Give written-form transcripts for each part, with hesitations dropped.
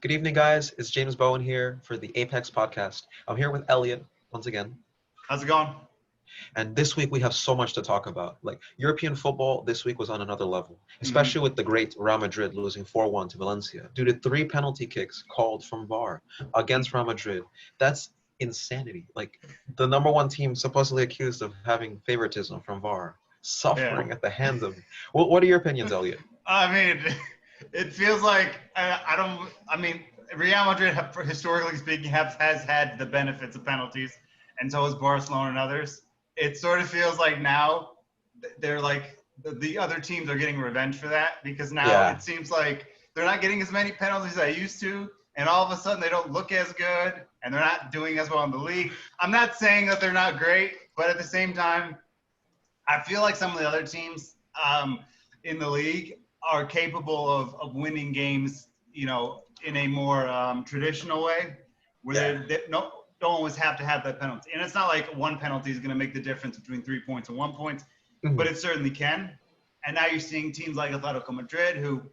Good evening, guys. It's James Bowen here for the Apex podcast. I'm here with Elliot once again. How's it going? And this week we have so much to talk about. Like European football this week was on another level, hmm especially with the great Real Madrid losing 4-1 to Valencia due to 3 penalty kicks called from VAR against Real Madrid. That's insanity. Like the number one team supposedly accused of having favoritism from VAR, Yeah. suffering at the hands of. What are your opinions, Elliot? I mean, it feels like I don't. I mean, Real Madrid, historically speaking, has had the benefits of penalties, and so has Barcelona and others. It sort of feels like now they're like the other teams are getting revenge for that because now Yeah. it seems like they're not getting as many penalties as they used to, and all of a sudden they don't look as good, and they're not doing as well in the league. I'm not saying that they're not great, but at the same time, I feel like some of the other teams in the league are capable of winning games, in a more traditional way, where Yeah. they don't always have to have that penalty. And it's not like one penalty is going to make the difference between 3 points and 1 point, but Mhm. it certainly can. And now you're seeing teams like Athletico Madrid, who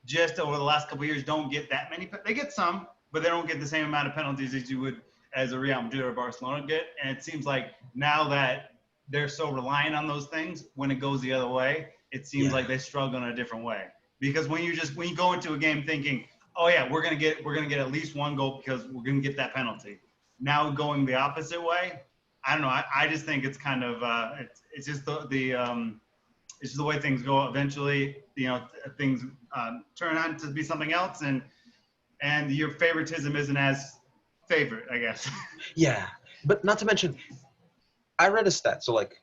just over the last couple of years don't get that many. They get some, but they don't get the same amount of penalties as you would as a Real Madrid or Barcelona get. And it seems like now that they're so reliant on those things, when it goes the other way, it seems Yeah. like they struggle in a different way. Because when you go into a game thinking, oh yeah, we're gonna get at least one goal because we're gonna get that penalty. Now going the opposite way, I don't know. I just think it's kind of it's just it's just the way things go. Eventually, things turn on to be something else, and your favoritism isn't as favorite, I guess. Yeah. But not to mention, I read a stat. So like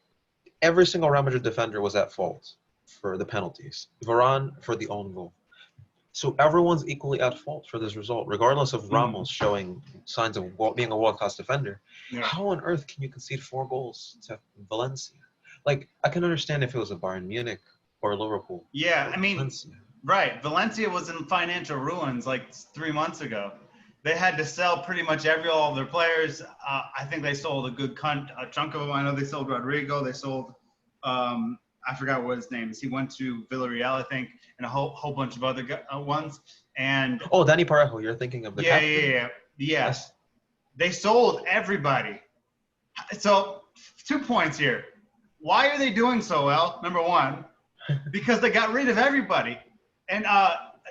every single Real Madrid defender was at fault for the penalties. Varane for the own goal. So everyone's equally at fault for this result, regardless of Ramos showing signs of being a world-class defender. Yeah. How on earth can you concede 4 goals to Valencia? Like I can understand if it was a Bayern Munich or Liverpool, Yeah, but I mean, Valencia. right. Valencia was in financial ruins like 3 months ago. They had to sell pretty much all of their players. I think they sold a chunk of them. I know they sold Rodrigo. They sold, I forgot what his name is. He went to Villarreal, I think, and a whole bunch of other ones. And Oh, Danny Parejo, you're thinking of the yeah, captain. yes, they sold everybody. So 2 points here. Why are they doing so well? Number one, because they got rid of everybody. And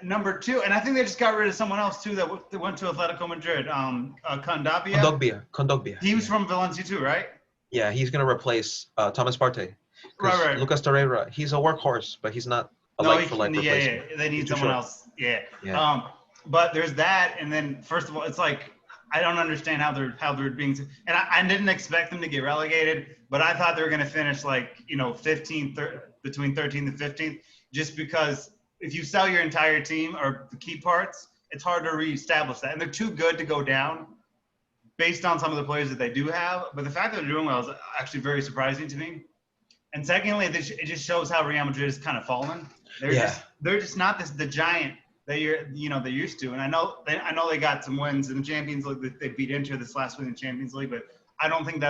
number two, and I think they just got rid of someone else too that went to Atletico Madrid. Condabia. Kondogbia. He was from Valencia too, right? Yeah, he's gonna replace Thomas Partey because Right. Lucas Torreira, he's a workhorse, but he's not a No, like-for-like replacement. They He's need too someone short. else. Yeah. Yeah. But there's that, and then first of all, it's like I don't understand how they're being. And I didn't expect them to get relegated, but I thought they were going to finish like 15th, between 13th and 15th, just because if you sell your entire team or the key parts, it's hard to reestablish that, and they're too good to go down based on some of the players that they do have. But the fact that they're doing well is actually very surprising to me. And secondly, it just shows how Real Madrid has kind of fallen. They're just not the giant that they're used to. And I know they got some wins in the Champions League. They beat Inter this last week in the Champions League, but I don't think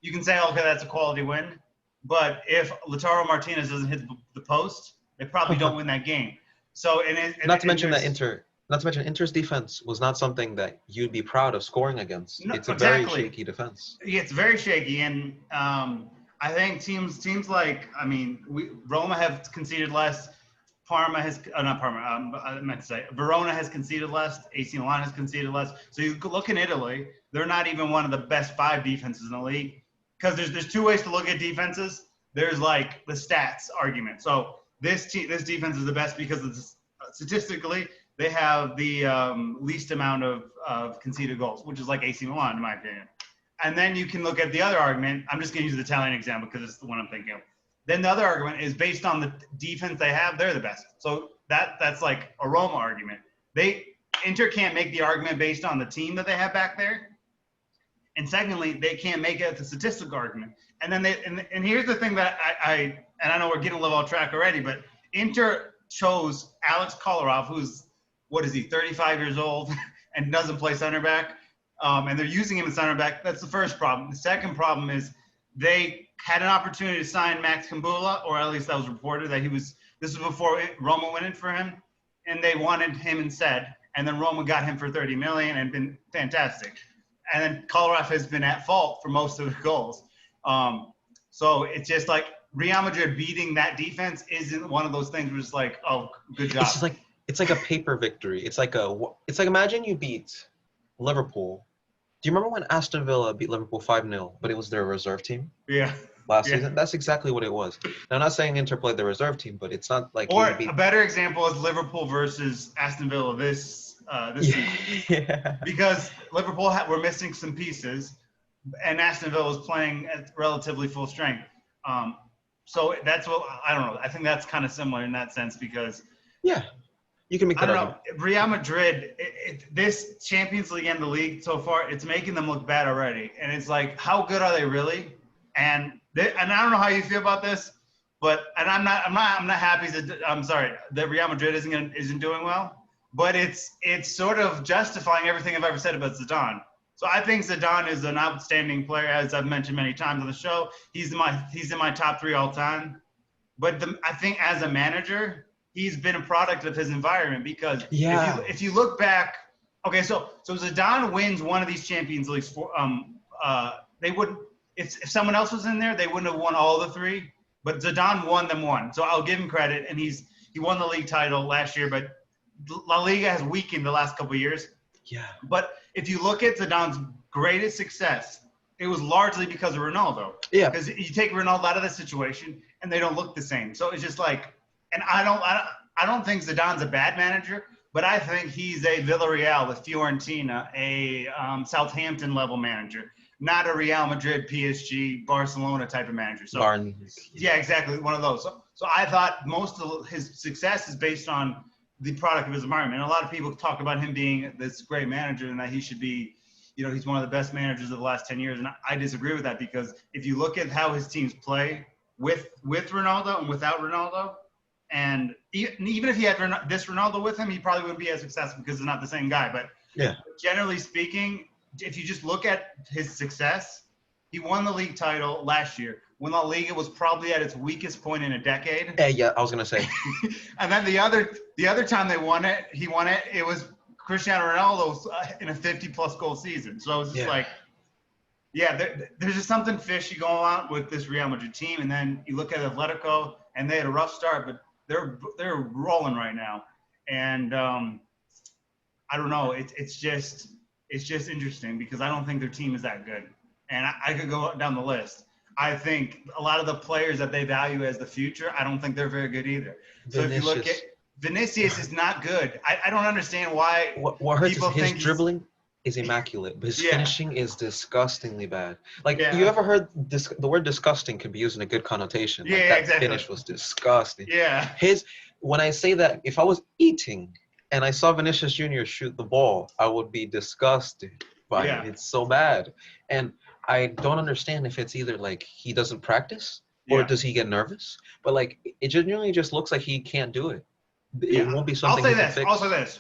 you can say, okay, that's a quality win. But if Lautaro Martinez doesn't hit the post, they probably don't win that game. So Not to mention Inter's defense was not something that you'd be proud of scoring against. No, It's a very exactly. shaky defense. Yeah, it's very shaky, and I think teams like Roma have conceded less. Parma has not Parma. I meant to say Verona has conceded less. AC Milan has conceded less. So you look in Italy, they're not even one of the best 5 defenses in the league, because there's 2 ways to look at defenses. There's like the stats argument. So this defense is the best because statistically they have the least amount of conceded goals, which is like AC Milan in my opinion. And then you can look at the other argument. I'm just going to use the Italian example because it's the one I'm thinking of. Then the other argument is based on the defense they have, they're the best. So that's like a Roma argument. Inter can't make the argument based on the team that they have back there. And secondly, they can't make it a statistical argument. And then and here's the thing that I know we're getting a little off track already, but Inter chose Alex Kolarov, who's, what is he, 35 years old and doesn't play center back. And they're using him as center back. That's the first problem. The second problem is they had an opportunity to sign Max Kambula, or at least that was reported that this was before Roma went in for him, and they wanted him instead. and then Roma got him for 30 million and been fantastic. And then Kolarov has been at fault for most of the goals. So it's just like Real Madrid beating that defense isn't one of those things where it's like, oh, good job. It's like a paper victory. It's like imagine you beat Liverpool. Do you remember when Aston Villa beat Liverpool 5-0, but it was their reserve team? Yeah. Last season? That's exactly what it was. Now, I'm not saying Inter played the reserve team, but it's not like... Or a better example is Liverpool versus Aston Villa this season. Yeah. Because Liverpool were missing some pieces, and Aston Villa was playing at relatively full strength. So that's what... I don't know. I think that's kind of similar in that sense because... Yeah. You can make that argument. Real Madrid, this Champions League and the league so far, it's making them look bad already. And it's like, how good are they really? And I don't know how you feel about this, but I'm not happy that Real Madrid isn't doing well. But it's sort of justifying everything I've ever said about Zidane. So I think Zidane is an outstanding player, as I've mentioned many times on the show. He's in my top 3 all time. But I think as a manager, he's been a product of his environment because if you look back, okay, so Zidane wins one of these Champions Leagues for they wouldn't if someone else was in there, they wouldn't have won all the 3, but Zidane won them one. So I'll give him credit, and he won the league title last year, but La Liga has weakened the last couple of years. Yeah. But if you look at Zidane's greatest success, it was largely because of Ronaldo. Yeah. Because you take Ronaldo out of the situation, and they don't look the same. So it's just like. And I don't think Zidane's a bad manager, but I think he's a Villarreal, a Fiorentina, a Southampton level manager, not a Real Madrid, PSG, Barcelona type of manager. So yeah, exactly, one of those. So I thought most of his success is based on the product of his environment. And a lot of people talk about him being this great manager and that he should be, he's one of the best managers of the last 10 years. And I disagree with that because if you look at how his teams play with Ronaldo and without Ronaldo. And even if he had this Ronaldo with him, he probably wouldn't be as successful because he's not the same guy. But generally speaking, if you just look at his success, he won the league title last year when La Liga was probably at its weakest point in a decade. Yeah, I was gonna say. And then the other time he won it, it was Cristiano Ronaldo in a 50-plus goal season. So it was just there's just something fishy going on with this Real Madrid team. And then you look at Atletico, and they had a rough start, but they're rolling right now, and I don't know. It's just interesting because I don't think their team is that good, and I could go down the list. I think a lot of the players that they value as the future, I don't think they're very good either. So if you look at Vinicius, is not good. I don't understand why. What hurts is his dribbling is immaculate, but his finishing is disgustingly bad. Like, you ever heard the word disgusting can be used in a good connotation? Like, that exactly. Finish was disgusting. Yeah. When I say that, if I was eating and I saw Vinicius Jr. shoot the ball, I would be disgusted by it. It's so bad. And I don't understand if it's either like he doesn't practice or does he get nervous? But like, it genuinely just looks like he can't do it. It won't be something I'll say this.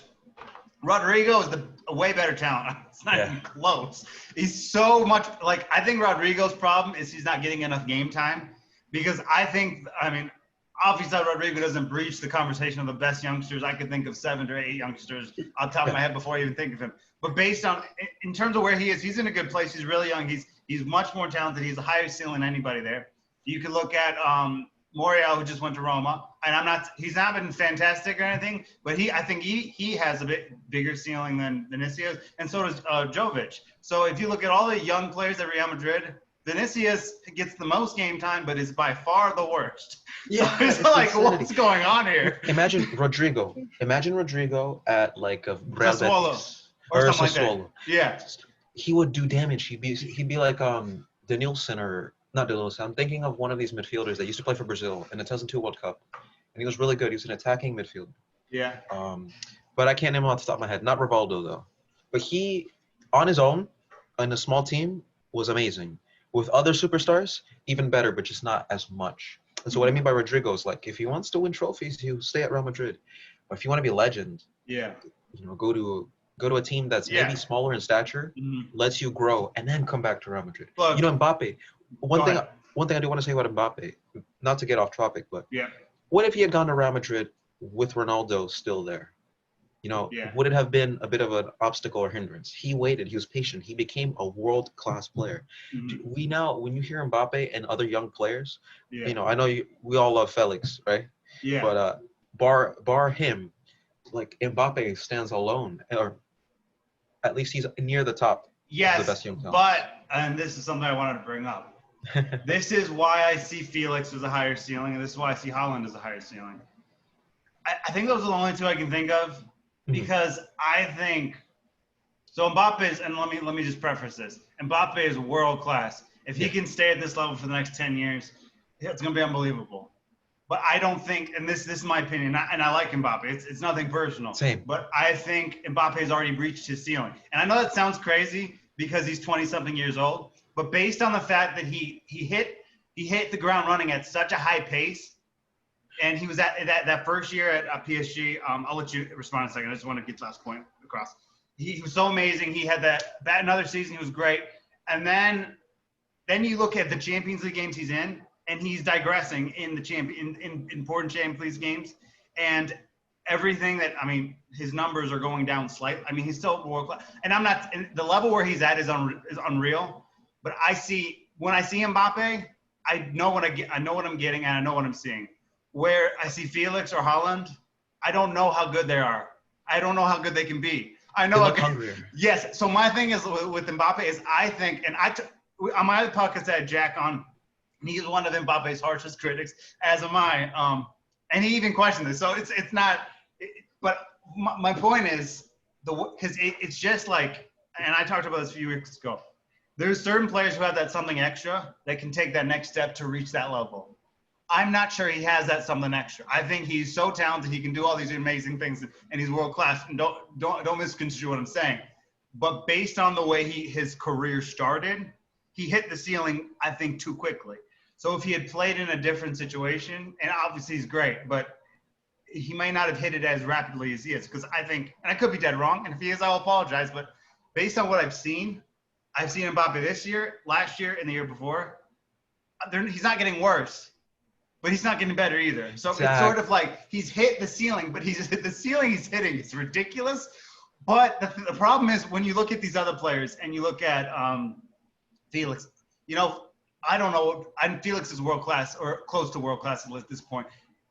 Rodrigo is a way better talent. It's not even close. He's so much like I think Rodrigo's problem is he's not getting enough game time because obviously Rodrigo doesn't breach the conversation of the best youngsters. I could think of 7 or 8 youngsters on top of my head before I even think of him. But based on in terms of where he is, he's in a good place. He's really young. He's much more talented. He's a higher ceiling than anybody there. You can look at Morial, who just went to Roma, and he's not been fantastic or anything, but I think he has a bit bigger ceiling than Vinicius, and so does Jovic. So if you look at all the young players at Real Madrid, Vinicius gets the most game time, but is by far the worst. Yeah, so it's like, what's going on here? Imagine Rodrigo at like a Real Betis or something like that. Yeah, he would do damage. He'd be like Danielson or. Not Balotelli. I'm thinking of one of these midfielders that used to play for Brazil in the 2002 World Cup, and he was really good. He was an attacking midfielder. Yeah. But I can't name him off the top of my head. Not Rivaldo though. But he, on his own, in a small team, was amazing. With other superstars, even better, but just not as much. And so what I mean by Rodrigo is like, if he wants to win trophies, he'll stay at Real Madrid. But if you want to be a legend, go to a team that's maybe smaller in stature, lets you grow, and then come back to Real Madrid. Look, Mbappe. One thing I do want to say about Mbappe, not to get off topic, but what if he had gone to Real Madrid with Ronaldo still there? Yeah. would it have been a bit of an obstacle or hindrance? He waited. He was patient. He became a world-class player. Mhm. We now, when you hear Mbappe and other young players, Yeah. I know we all love Felix, right? Yeah. But bar him, like Mbappe stands alone, or at least he's near the top of the Yes, best young talents. but and this is something I wanted to bring up. This is why I see Felix as a higher ceiling, and this is why I see Holland as a higher ceiling. I think those are the only two I can think of Mhm. because I think so. Mbappe is, and let me just preface this: Mbappe is world class. If he Yeah, can stay at this level for the next 10 years, it's going to be unbelievable. But I don't think, and this is my opinion, and I like Mbappe. It's nothing personal, same. but I think Mbappe has already reached his ceiling. And I know that sounds crazy because he's 20-something years old, but based on the fact that he hit the ground running at such a high pace, and he was at that first year at PSG. I'll let you respond in a second. I just want to get the last point across. He was so amazing. He had that another season. He was great, and then you look at the Champions League games he's in, and he's digressing in the in important Champions League games, and everything that his numbers are going down slightly. I mean, he's still world class, and I'm not the level where he's at is unreal. But when I see Mbappe, I know what I'm getting, and I know what I'm seeing. Where I see Felix or Holland, I don't know how good they are. I don't know how good they can be. I know. They look hungrier. Yes. So my thing is with Mbappe is I think, and on my other podcast I had Jack on, and he's one of Mbappe's harshest critics, as am I. And he even questioned this. So it's not. But my point is because it's just like, and I talked about this a few weeks ago. There's certain players who have that something extra that can take that next step to reach that level. I'm not sure he has that something extra. I think he's so talented. He can do all these amazing things, and he's world class. And don't misconstrue what I'm saying. But based on the way his career started, he hit the ceiling, I think, too quickly. So if he had played in a different situation, and obviously he's great, but he may not have hit it as rapidly as he is. Because I think, and I could be dead wrong, and if he is, I'll apologize. But based on what I've seen Mbappe this year, last year, and the year before. He's not getting worse. But he's not getting better either. So It's sort of like he's hit the ceiling, but the ceiling he's hitting is ridiculous. But the problem is when you look at these other players and you look at Felix, I don't know. Felix is world class or close to world class at this point.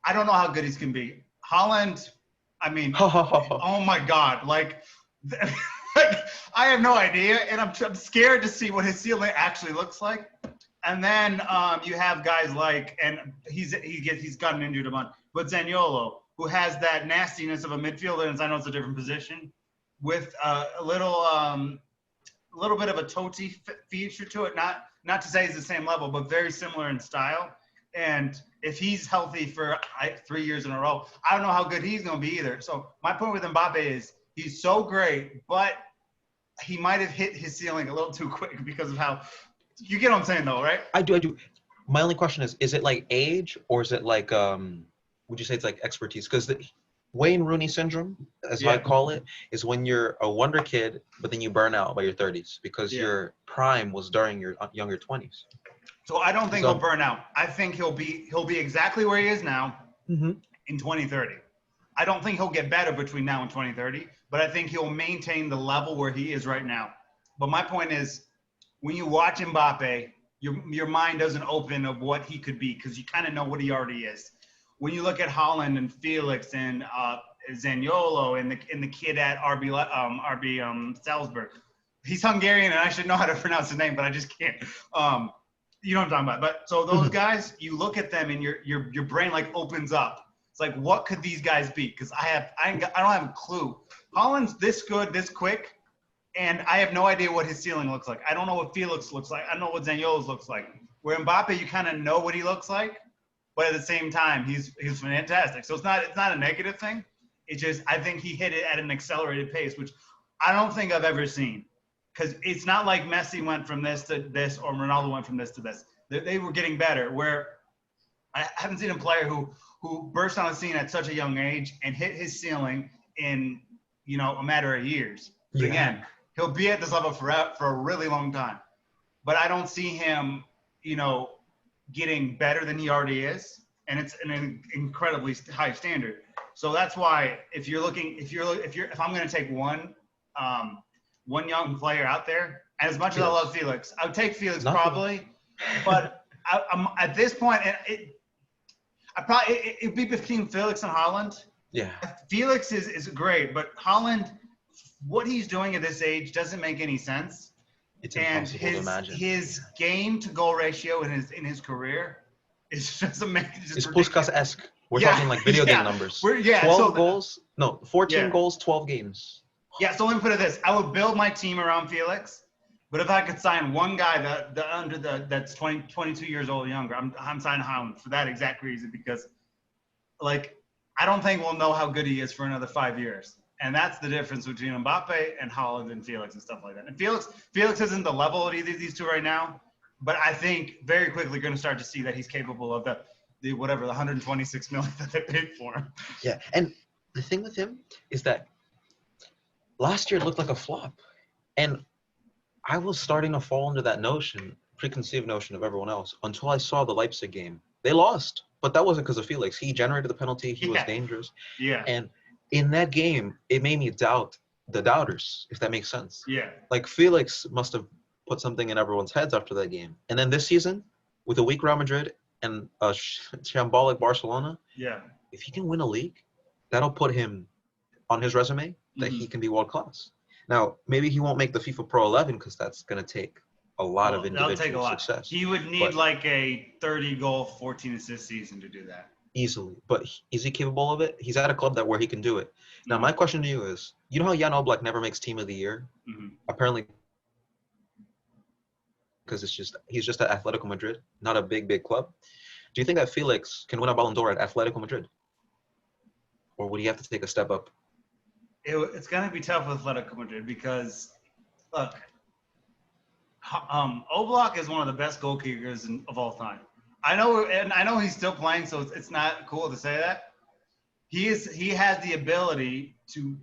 I don't know how good he's can be. Holland, oh my God, like I have no idea, and I'm scared to see what his ceiling actually looks like. And then you have guys like, and he's gotten injured a bunch, but Zaniolo, who has that nastiness of a midfielder, and I know it's a different position, with a little bit of a Totti feature to it. Not to say he's the same level, but very similar in style. And if he's healthy for 3 years in a row, I don't know how good he's going to be either. So my point with Mbappe is he's so great, but he might have hit his ceiling a little too quick because of how. You get what I'm saying, though, right? I do. My only question is it like age or is it like, would you say it's like expertise? Because the Wayne Rooney syndrome, as I call it, is when you're a wonder kid, but then you burn out by your 30s because your prime was during your younger 20s. So I don't think he'll burn out. I think he'll be exactly where he is now in 2030. I don't think he'll get better between now and 2030, but I think he'll maintain the level where he is right now. But my point is, when you watch Mbappe, your mind doesn't open of what he could be because you kind of know what he already is. When you look at Holland and Felix and Zaniolo and the kid at RB Salzburg, he's Hungarian and I should know how to pronounce his name, but I just can't. You know what I'm talking about. But so those guys, you look at them and your brain like opens up. It's like, what could these guys be? Because I don't have a clue. Holland's this good, this quick. And I have no idea what his ceiling looks like. I don't know what Felix looks like. I don't know what Zaniolo's looks like. Where Mbappe, you kind of know what he looks like, but at the same time, he's fantastic. So it's not a negative thing. It's just I think he hit it at an accelerated pace, which I don't think I've ever seen. Because it's not like Messi went from this to this or Ronaldo went from this to this. They were getting better. Where I haven't seen a player who burst on the scene at such a young age and hit his ceiling in a matter of years. But again, he'll be at this level for a really long time. But I don't see him, getting better than he already is. and it's an incredibly high standard. So that's why if I'm going to take one young player out there, and as much as I love Felix, I would take Felix probably, but I'm at this point, and it'd be between Felix and Haaland. Yeah. Felix is great, but Haaland, what he's doing at this age doesn't make any sense. It's impossible to imagine. His game to goal ratio in his career is just amazing. It's Puskas-esque. We're talking like video game numbers. 12 goals? No, 14 goals, 12 games. Yeah, so let me put it this. I would build my team around Felix, but if I could sign one guy that's 22 years old or younger, I'm signing Haaland for that exact reason, because like I don't think we'll know how good he is for another 5 years. And that's the difference between Mbappe and Haaland and Felix and stuff like that. And Felix isn't the level of either of these two right now, but I think very quickly going to start to see that he's capable of the 126 million that they paid for him. Yeah, and the thing with him is that last year it looked like a flop. And I was starting to fall into that preconceived notion of everyone else until I saw the Leipzig game. They lost, but that wasn't because of Felix. He generated the penalty. He was dangerous. Yeah. And in that game, it made me doubt the doubters, if that makes sense. Yeah. Like Felix must have put something in everyone's heads after that game. And then this season, with a weak Real Madrid and a shambolic Barcelona, if he can win a league, that'll put him on his resume that he can be world class. Now, maybe he won't make the FIFA Pro 11 because that's going to take a lot of individual success. He would need like a 30-goal, 14-assist season to do that. Easily. But is he capable of it? He's at a club where he can do it. Now, my question to you is, you know how Jan Oblak never makes Team of the Year? Apparently, because he's just at Athletico Madrid, not a big club. Do you think that Felix can win a Ballon d'Or at Athletico Madrid? Or would he have to take a step up? It's going to be tough with Athletico Madrid because, look, Oblak is one of the best goalkeepers of all time. I know he's still playing, so it's not cool to say that. He has the ability to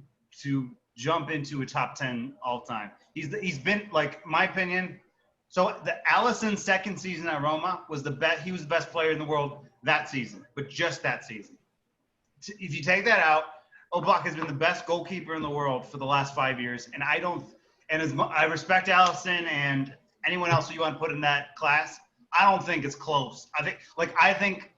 jump into a top 10 all time. He's been, like, my opinion. So the Alisson second season at Roma was the best. He was the best player in the world that season, but just that season. If you take that out, Oblak has been the best goalkeeper in the world for the last 5 years, and I respect Alisson and anyone else who you want to put in that class. I don't think it's close. I think,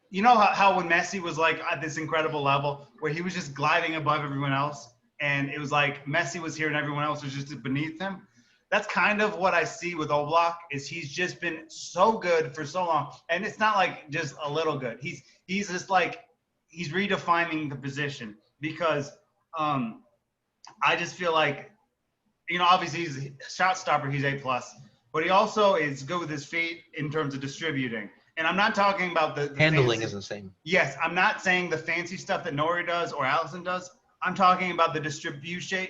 you know how when Messi was like at this incredible level where he was just gliding above everyone else, and it was like Messi was here and everyone else was just beneath him. That's kind of what I see with Oblak. Is he's just been so good for so long, and it's not like just a little good. He's just like he's redefining the position because I just feel like, you know, obviously he's a shot stopper. He's A+. But he also is good with his feet in terms of distributing. And I'm not talking about the handling fancy, is insane. Yes, I'm not saying the fancy stuff that Neuer does or Alisson does. I'm talking about the distribution.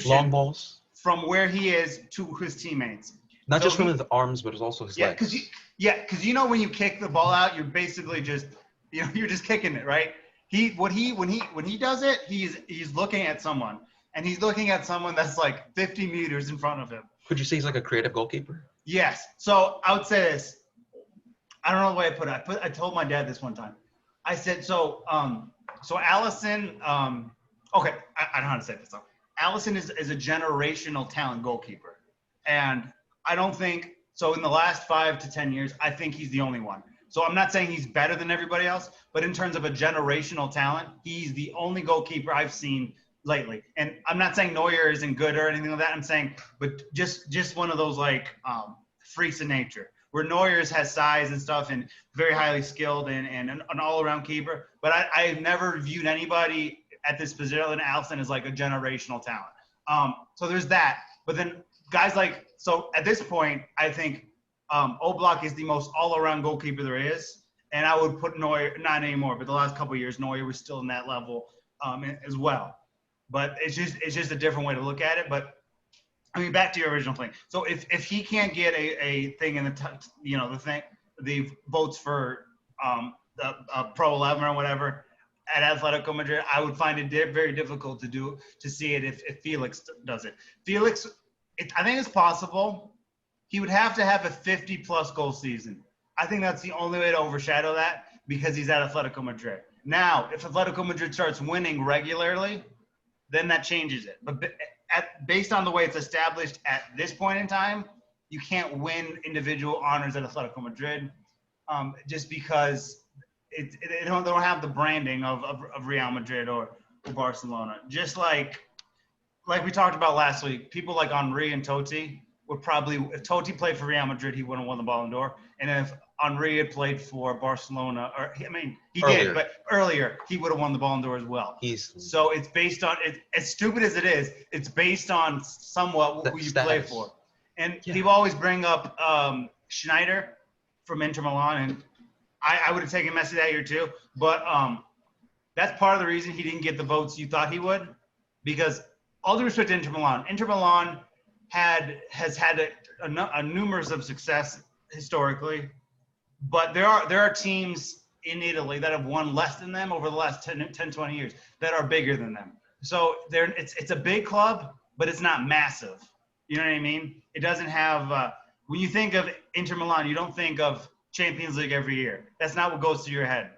Long balls. From where he is to his teammates. Not just from his arms, but also his legs. Because you know when you kick the ball out, you're basically just, you know, you're just kicking it, right? When he does it, he's looking at someone. And he's looking at someone that's like 50 meters in front of him. Could you say he's like a creative goalkeeper? Yes. So I would say this. I don't know the way I put it. I told my dad this one time. I said, so Alisson, okay, I don't know how to say this. Alisson is a generational talent goalkeeper. And I don't think, so in the last 5 to 10 years, I think he's the only one. So I'm not saying he's better than everybody else, but in terms of a generational talent, he's the only goalkeeper I've seen lately. And I'm not saying Neuer isn't good or anything like that. I'm saying, but just one of those like freaks of nature where Neuer has size and stuff and very highly skilled and an all-around keeper. But I've never viewed anybody at this position, Alisson, as like a generational talent. So there's that. But then guys like, so at this point, I think Oblak is the most all-around goalkeeper there is. And I would put Neuer, not anymore, but the last couple of years, Neuer was still in that level as well. But it's just a different way to look at it. But I mean, back to your original thing. So if he can't get a thing in the votes for the Pro 11 or whatever at Athletico Madrid, I would find it very difficult to see it if Felix does it. Felix, I think it's possible. He would have to have a 50-plus goal season. I think that's the only way to overshadow that because he's at Atletico Madrid. Now, if Atletico Madrid starts winning regularly, then that changes it. But based on the way it's established at this point in time, you can't win individual honors at Atletico Madrid just because they don't have the branding of Real Madrid or Barcelona. Just like we talked about last week, people like Henry and Totti would probably, if Totti played for Real Madrid, he would have won the Ballon d'Or. And if Henry had played for Barcelona, he did, but earlier he would have won the Ballon d'Or as well. So it's based on, as stupid as it is, it's based on somewhat who you play for. And people always bring up Schneider from Inter Milan, and I would have taken Messi that year too. But that's part of the reason he didn't get the votes you thought he would, because all due respect to Inter Milan has had a numerous of success historically, but there are teams in Italy that have won less than them over the last 10, 20 years that are bigger than them. So it's a big club, but it's not massive. You know what I mean? It doesn't have when you think of Inter Milan, you don't think of Champions League every year. That's not what goes through your head,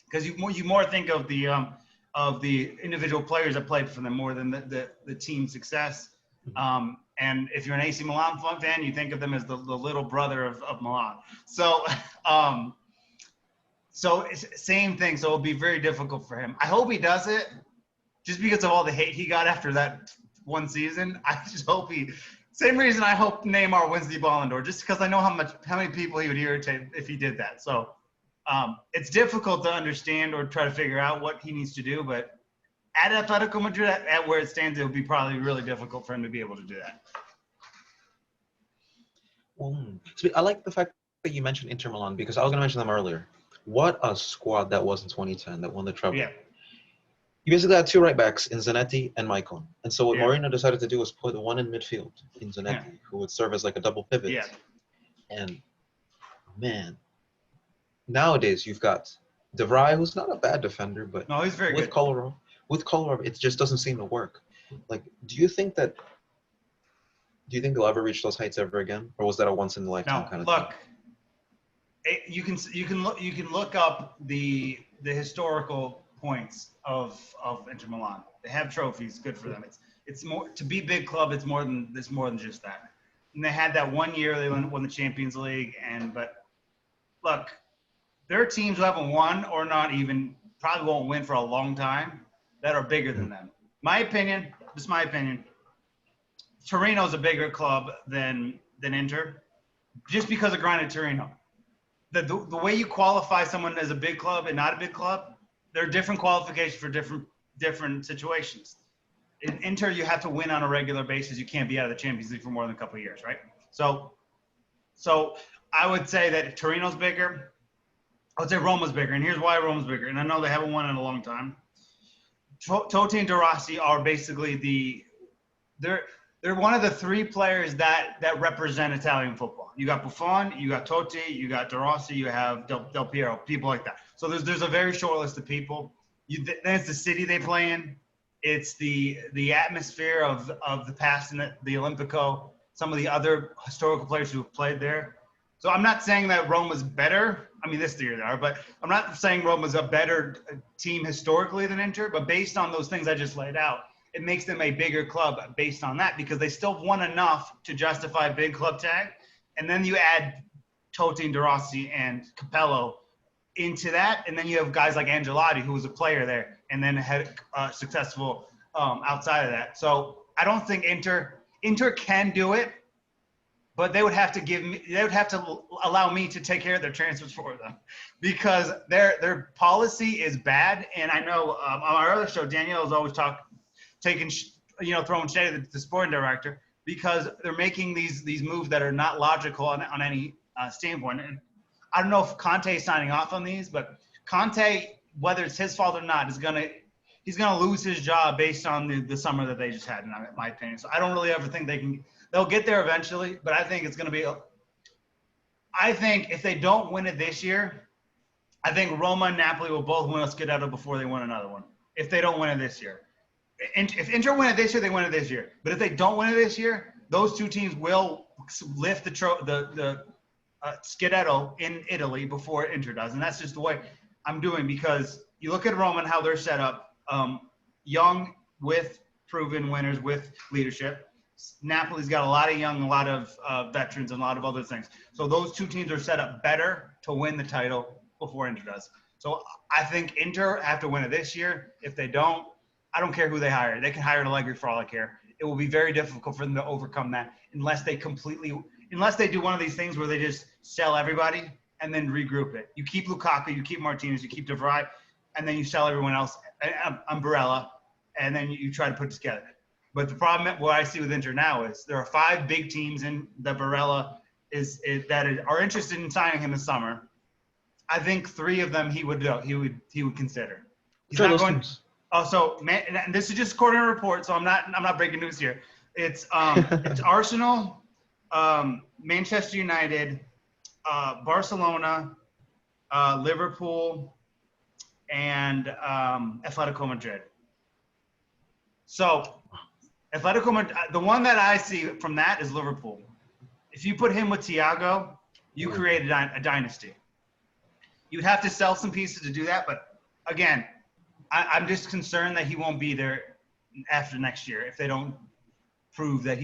because you more think of the individual players that played for them more than the team success. And if you're an AC Milan fan, you think of them as the little brother of Milan. So so it's same thing. So it'll be very difficult for him. I hope he does it, just because of all the hate he got after that one season. I just hope same reason I hope Neymar wins the Ballon d'Or, just because I know how many people he would irritate if he did that. So it's difficult to understand or try to figure out what he needs to do, but at Atletico Madrid, at where it stands, it would be probably really difficult for him to be able to do that. So I like the fact that you mentioned Inter Milan, because I was going to mention them earlier. What a squad that was in 2010 that won the treble. Yeah. You basically had two right backs in Zanetti and Maicon. And so what Mourinho decided to do was put one in midfield in Zanetti, who would serve as like a double pivot. Yeah. And, man, nowadays you've got De Vrij, who's not a bad defender, but no, he's very good. With Kolarov, it just doesn't seem to work. Like, do you think they'll ever reach those heights ever again, or was that a once in a lifetime kind of thing? Look, you can look up the historical points of Inter Milan. They have trophies, good for them. It's more to be big club. It's more than just that. And they had that one year they won the Champions League, but look, there are teams who haven't won or not even probably won't win for a long time that are bigger than them. My opinion, Torino's a bigger club than Inter, just because of Grande Torino. The way you qualify someone as a big club and not a big club, there are different qualifications for different situations. In Inter, you have to win on a regular basis. You can't be out of the Champions League for more than a couple of years, right? So I would say that Torino's bigger. I would say Roma's bigger, and here's why Roma's bigger. And I know they haven't won in a long time. Totti and De Rossi are basically they're one of the three players that represent Italian football. You got Buffon, you got Totti, you got De Rossi, you have Del Piero, people like that. So there's a very short list of people. Then it's the city they play in. It's the atmosphere of the past and the Olimpico, some of the other historical players who have played there. So I'm not saying that Roma's better. I mean, this year they are, but I'm not saying Roma's a better team historically than Inter, but based on those things I just laid out, it makes them a bigger club based on that, because they still won enough to justify a big club tag. And then you add Totti and De Rossi and Capello into that, and then you have guys like Angelotti, who was a player there and then had successful outside of that. So I don't think Inter can do it, but they would have to allow me to take care of their transfers for them, because their policy is bad. And I know on our other show, Danielle is always throwing shade at the sporting director, because they're making these moves that are not logical on any standpoint. And I don't know if Conte is signing off on these, but Conte, whether it's his fault or not, he's gonna lose his job based on the summer that they just had, in my opinion. So I don't really ever think they'll get there eventually, but I think it's gonna be. I think if they don't win it this year, I think Roma and Napoli will both win a Scudetto before they win another one. If they don't win it this year. If Inter win it this year, they win it this year. But if they don't win it this year, those two teams will lift the Scudetto in Italy before Inter does, and that's just the way I'm doing, because you look at Roma and how they're set up, young with proven winners with leadership. Napoli's got a lot of young, a lot of veterans, and a lot of other things. So those two teams are set up better to win the title before Inter does. So I think Inter have to win it this year. If they don't, I don't care who they hire. They can hire Allegri for all I care. It will be very difficult for them to overcome that unless they do one of these things where they just sell everybody and then regroup it. You keep Lukaku, you keep Martinez, you keep De Vrij, and then you sell everyone else, Umbrella, and then you try to put it together. But the problem, what I see with Inter now, is there are 5 big teams in that Barella are interested in signing him this summer. I think 3 of them he would consider. He's not going. Oh, so man, and this is just according to report, so I'm not breaking news here. It's Arsenal, Manchester United, Barcelona, Liverpool, and Atletico Madrid. So Atletico Madrid, the one that I see from that is Liverpool. If you put him with Thiago, you create a dynasty. You'd have to sell some pieces to do that, but again, I'm just concerned that he won't be there after next year if they don't prove that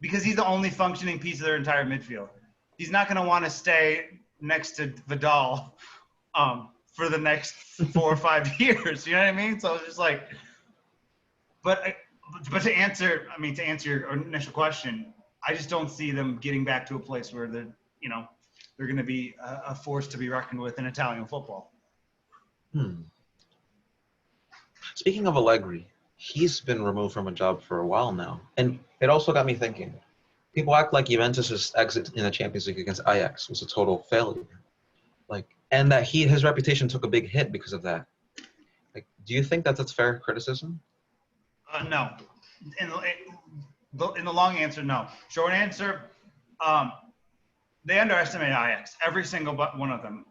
because he's the only functioning piece of their entire midfield. He's not going to want to stay next to Vidal for the next 4 or 5 years. You know what I mean? So it's just like, but to answer your initial question, I just don't see them getting back to a place where they're going to be a force to be reckoned with in Italian football. Speaking of Allegri, he's been removed from a job for a while now. And it also got me thinking. People act like Juventus' exit in the Champions League against Ajax was a total failure. And that his reputation took a big hit because of that. Do you think that's fair criticism? No. In the long answer, no. Short answer, they underestimate Ajax, every single one of them.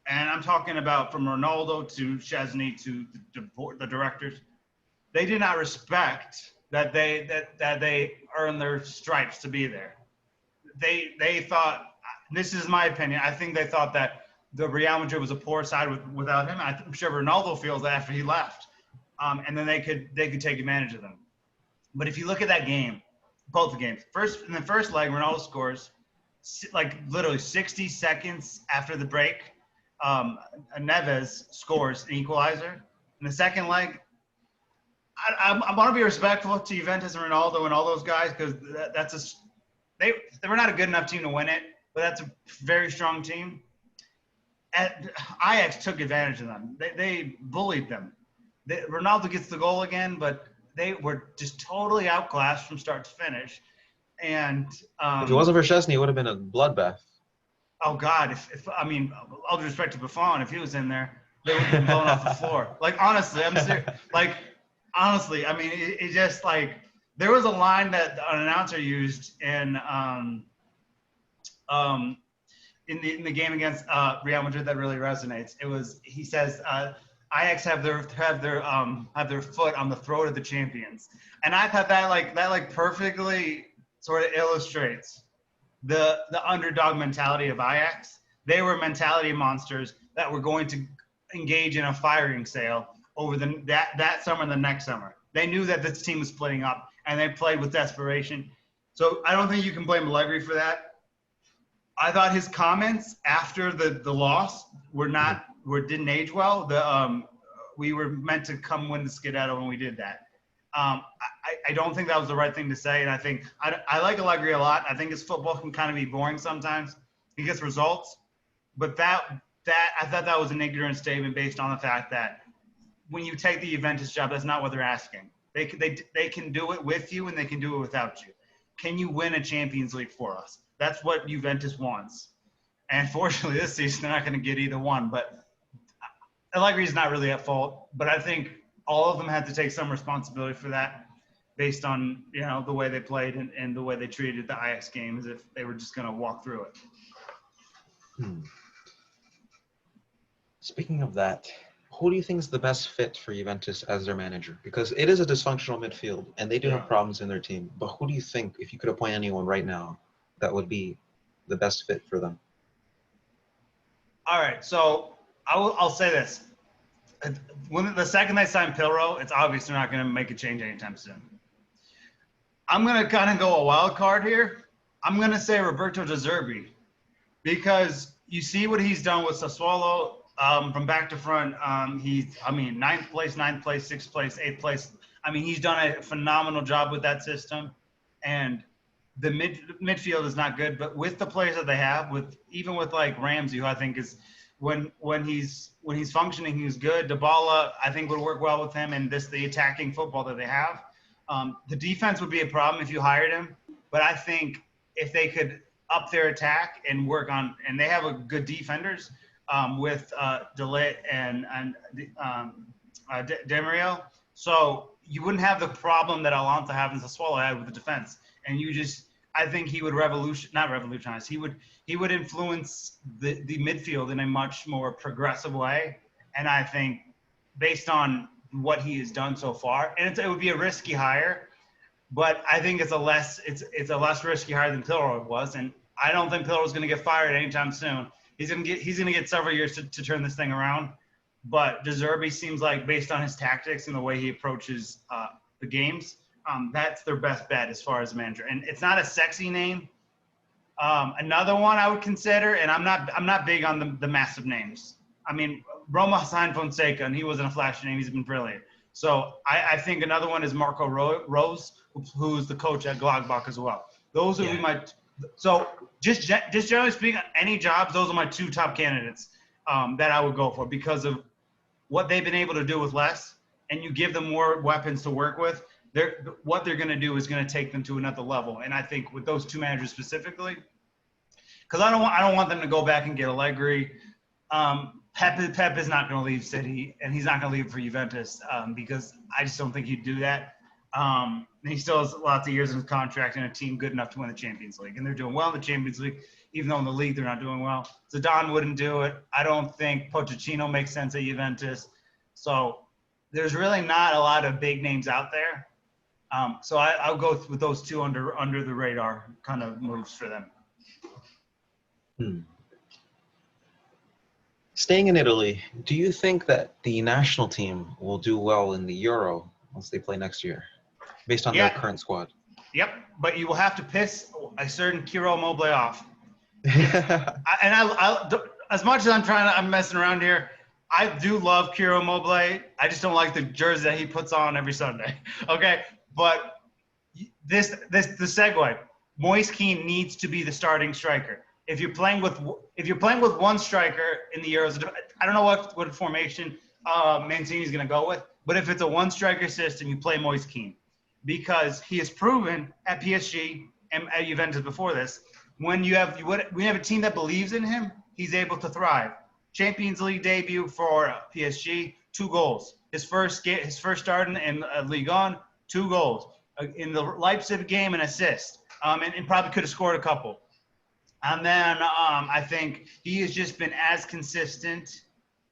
And I'm talking about from Ronaldo to Szczesny to the directors. They did not respect that they earned their stripes to be there. They thought, this is my opinion, I think they thought that the Real Madrid was a poor side without him. I'm sure Ronaldo feels that after he left. And then they could take advantage of them. But if you look at that game, both the games, in the first leg, Ronaldo scores, literally 60 seconds after the break. Neves scores an equalizer. In the second leg, I want to be respectful to Juventus and Ronaldo and all those guys, because they were not a good enough team to win it, but that's a very strong team. Ajax took advantage of them. They bullied them. Ronaldo gets the goal again, but they were just totally outclassed from start to finish. And if it wasn't for Szczesny, it would have been a bloodbath. Oh God! All due respect to Buffon, if he was in there, they would have been blown off the floor. Honestly, I'm serious. Honestly, it just there was a line that an announcer used in the game against Real Madrid that really resonates. He says Ajax have their foot on the throat of the champions, and I thought that perfectly sort of illustrates the underdog mentality of Ajax. They were mentality monsters that were going to engage in a firing sale over that summer and the next summer. They knew that this team was splitting up, and they played with desperation. So I don't think you can blame Allegri for that. I thought his comments after the loss didn't age well. We were meant to come win the Scudetto, and we did that. I don't think that was the right thing to say, and I think I like Allegri a lot. I think his football can kind of be boring sometimes. He gets results, but I thought that was an ignorant statement based on the fact that when you take the Juventus job, that's not what they're asking. They can do it with you, and they can do it without you. Can you win a Champions League for us? That's what Juventus wants. And fortunately, this season they're not going to get either one. But Allegri's not really at fault. But I think all of them had to take some responsibility for that, based on the way they played and the way they treated the Ajax game, as if they were just going to walk through it. Speaking of that, who do you think is the best fit for Juventus as their manager? Because it is a dysfunctional midfield, and they do have problems in their team. But who do you think, if you could appoint anyone right now, that would be the best fit for them? All right, so I'll say this. When the second they sign Pilrow, it's obvious they're not going to make a change anytime soon. I'm going to kind of go a wild card here. I'm going to say Roberto De Zerbi because you see what he's done with Sassuolo from back to front. Ninth place, sixth place, eighth place. I mean, he's done a phenomenal job with that system. And the midfield is not good, but with the players that they have, even with like Ramsey, who I think is when he's functioning, he's good. Dybala, I think, would work well with him and the attacking football that they have. The defense would be a problem if you hired him, but I think if they could up their attack and work on, and they have a good defenders with DeLay and Demario, so you wouldn't have the problem that Alonso had in Sassuolo had with the defense, and I think he would not revolutionize. He would influence the midfield in a much more progressive way, and I think based on what he has done so far, and it would be a risky hire, but I think it's a less risky hire than Pilrow was, and I don't think Pilrow is going to get fired anytime soon. He's going to get several years to turn this thing around, but De Zerbi seems like, based on his tactics and the way he approaches the games, that's their best bet as far as manager. And it's not a sexy name. Another one I would consider, and I'm not big on the massive names. I mean, Roma signed Fonseca, and he wasn't a flashy name. He's been brilliant. So I think another one is Marco Rose, who's the coach at Gladbach as well. Those would be my – so just generally speaking, any jobs, those are my two top candidates that I would go for because of what they've been able to do with less, and you give them more weapons to work with. What they're going to do is going to take them to another level. And I think with those two managers specifically, because I don't want them to go back and get Allegri. Pep is not going to leave City, and he's not going to leave for Juventus because I just don't think he'd do that. He still has lots of years in his contract and a team good enough to win the Champions League, and they're doing well in the Champions League, even though in the league they're not doing well. Zidane wouldn't do it. I don't think Pochettino makes sense at Juventus. So there's really not a lot of big names out there. So I'll go with those two under the radar kind of moves for them. Staying in Italy, do you think that the national team will do well in the Euro once they play next year, based on their current squad? Yep, but you will have to piss a certain Ciro Immobile off. As much as I'm messing around here, I do love Ciro Immobile. I just don't like the jersey that he puts on every Sunday. Okay, but the segue, Moise Kean needs to be the starting striker. If you're playing with one striker in the Euros, I don't know what formation Mancini's going to go with, but if it's a one striker system, you play Moise Kean because he has proven at PSG and at Juventus before this, when you have a team that believes in him, he's able to thrive. Champions League debut for PSG, 2 goals. His first start in Ligue 1, 2 goals. In the Leipzig game, an assist, and probably could have scored a couple. And then I think he has just been as consistent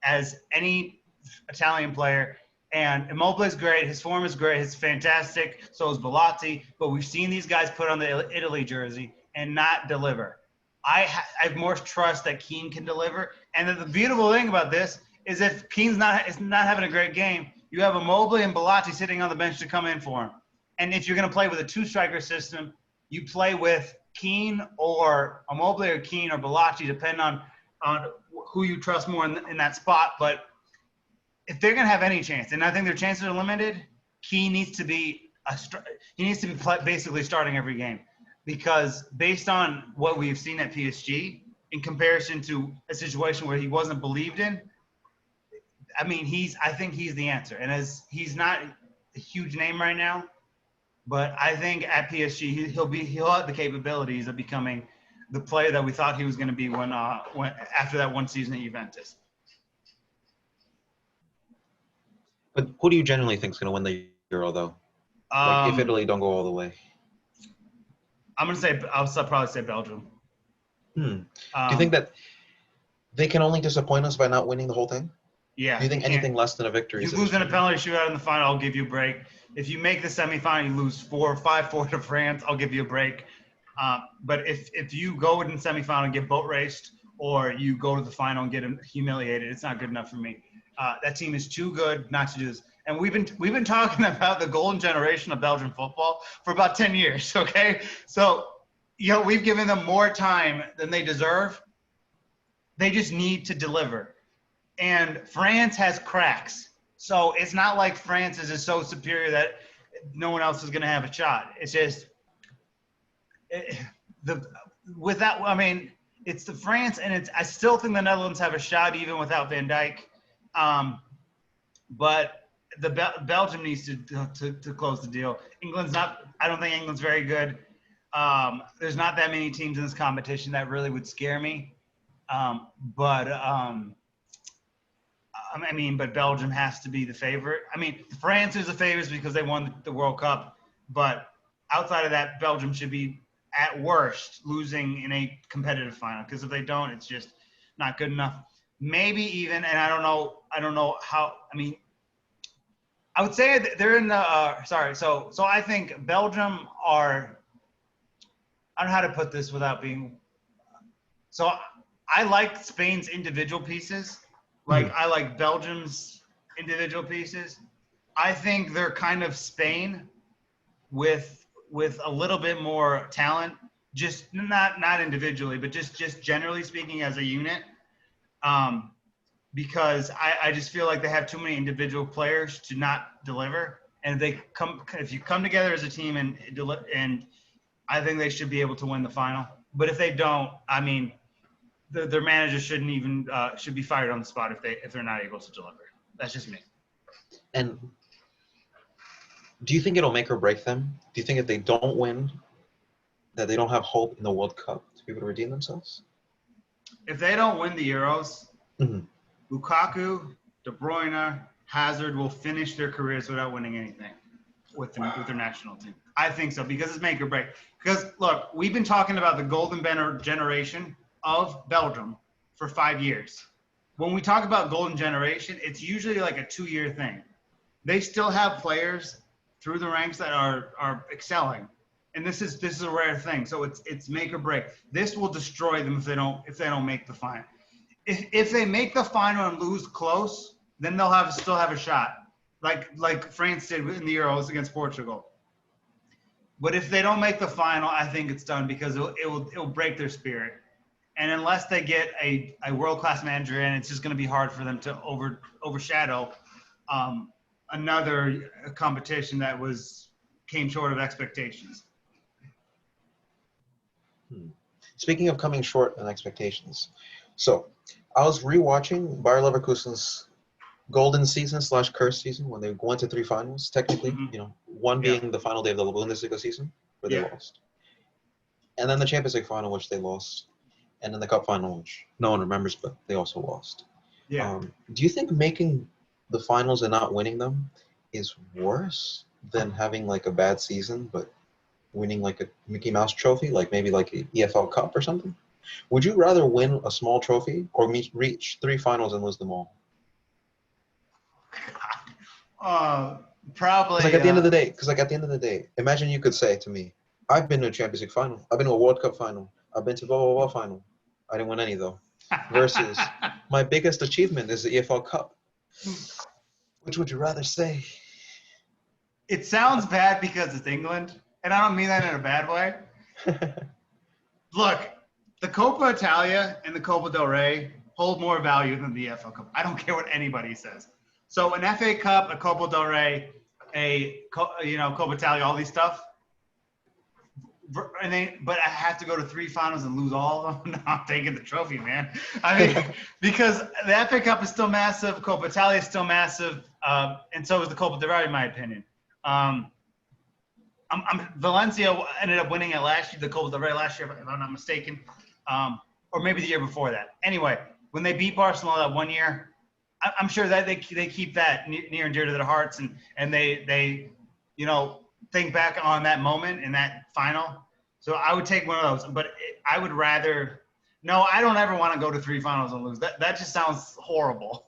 as any Italian player. And Immobile is great. His form is great. He's fantastic. So is Belotti. But we've seen these guys put on the Italy jersey and not deliver. I have more trust that Kean can deliver. And the beautiful thing about this is if Kean's not having a great game, you have Immobile and Belotti sitting on the bench to come in for him. And if you're going to play with a 2-striker system, you play with Kean or Immobile or Kean or Belotti, depending on who you trust more in that spot. But if they're going to have any chance, and I think their chances are limited, Kean needs to be basically starting every game, because based on what we've seen at PSG in comparison to a situation where he wasn't believed in, I mean, I think he's the answer. And as he's not a huge name right now, but I think at PSG he'll have the capabilities of becoming the player that we thought he was going to be when after that one season at Juventus. But who do you genuinely think is going to win the Euro, though? If Italy don't go all the way, I'll probably say Belgium. Do you think that they can only disappoint us by not winning the whole thing? Yeah. Do you think anything less than a victory? You lose in a penalty shootout in the final, I'll give you a break. If you make the semifinal, you lose 5-4 to France, I'll give you a break. But if you go in the semifinal and get boat raced, or you go to the final and get humiliated. It's not good enough for me. That team is too good not to do this. And we've been talking about the golden generation of Belgian football for about 10 years, okay? So, we've given them more time than they deserve. They just need to deliver. And France has cracks. So it's not like France is just so superior that no one else is going to have a shot. It's just it's the France, and I still think the Netherlands have a shot even without Van Dijk. But Belgium needs to close the deal. I don't think England's very good. There's not that many teams in this competition that really would scare me. But Belgium has to be the favorite. France is the favorites because they won the World Cup. But outside of that, Belgium should be, at worst, losing in a competitive final. Because if they don't, it's just not good enough. Maybe even, and I don't know how. I would say they're in the. So I think Belgium are. I don't know how to put this without being. So I like Spain's individual pieces. I like Belgium's individual pieces. I think they're kind of Spain with a little bit more talent, just not individually, but just generally speaking as a unit. Because I just feel like they have too many individual players to not deliver, and if you come together as a team and I think they should be able to win the final. But if they don't, their manager should be fired on the spot if they're not able to deliver. That's just me. And do you think it'll make or break them? Do you think if they don't win, that they don't have hope in the World Cup to be able to redeem themselves? If they don't win the Euros, Mm-hmm. Lukaku, De Bruyne, Hazard will finish their careers without winning anything with their national team. I think so, because it's make or break. Because, look, we've been talking about the golden generation of Belgium for 5 years. When we talk about golden generation, it's usually like a 2-year thing. They still have players through the ranks that are excelling. And this is a rare thing. So it's make or break. This will destroy them if they don't make the final. If they make the final and lose close, then they'll still have a shot, like France did in the Euros against Portugal. But if they don't make the final, I think it's done, because it will break their spirit. And unless they get a world-class manager in, it's just going to be hard for them to overshadow another competition that came short of expectations. Speaking of coming short on expectations, so I was rewatching Bayer Leverkusen's golden season / cursed season when they went to 3 finals. Technically, one being the final day of the Bundesliga season where they lost, and then the Champions League final, which they lost, and then the Cup final, which no one remembers, but they also lost. Yeah. Do you think making the finals and not winning them is worse than having like a bad season but winning like a Mickey Mouse trophy, like maybe like a EFL Cup or something? Would you rather win a small trophy or reach 3 finals and lose them all? Probably. Because at the end of the day, imagine you could say to me, I've been to a Champions League final, I've been to a World Cup final, I've been to blah, blah, blah final. I didn't win any, though. Versus my biggest achievement is the EFL Cup. Which would you rather say? It sounds bad because it's England, and I don't mean that in a bad way. Look, the Coppa Italia and the Coppa del Rey hold more value than the EFL Cup. I don't care what anybody says. So an FA Cup, a Coppa del Rey, Coppa Italia, all these stuff. But I have to go to 3 finals and lose all of them. No, I'm taking the trophy, man. Because the FA Cup is still massive, Coppa Italia is still massive, and so is the Coppa del Rey, in my opinion. Valencia ended up winning it last year, the Coppa del Rey last year, if I'm not mistaken, or maybe the year before that. Anyway, when they beat Barcelona that 1 year, I'm sure that they keep that near and dear to their hearts, and they think back on that moment in that final. So I would take one of those, but I would rather. No, I don't ever want to go to 3 finals and lose. That just sounds horrible.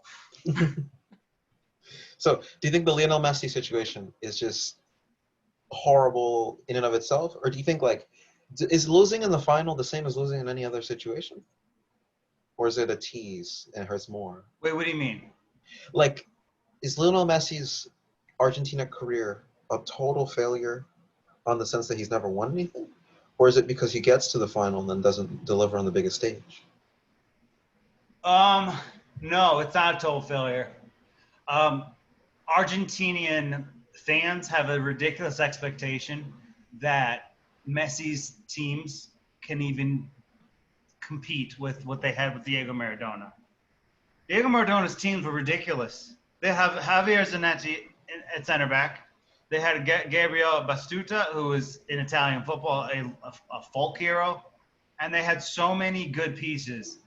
So, do you think the Lionel Messi situation is just horrible in and of itself, or do you think is losing in the final the same as losing in any other situation? or is it a tease and it hurts more? Wait, what do you mean? Like, is Lionel Messi's Argentina career a total failure on the sense that he's never won anything? Or is it because he gets to the final and then doesn't deliver on the biggest stage? No, it's not a total failure. Argentinian fans have a ridiculous expectation that Messi's teams can even compete with what they had with Diego Maradona. Diego Maradona's teams were ridiculous. They have Javier Zanetti at center back. They had Gabriel Bastuta, who was in Italian football a folk hero, and they had so many good pieces.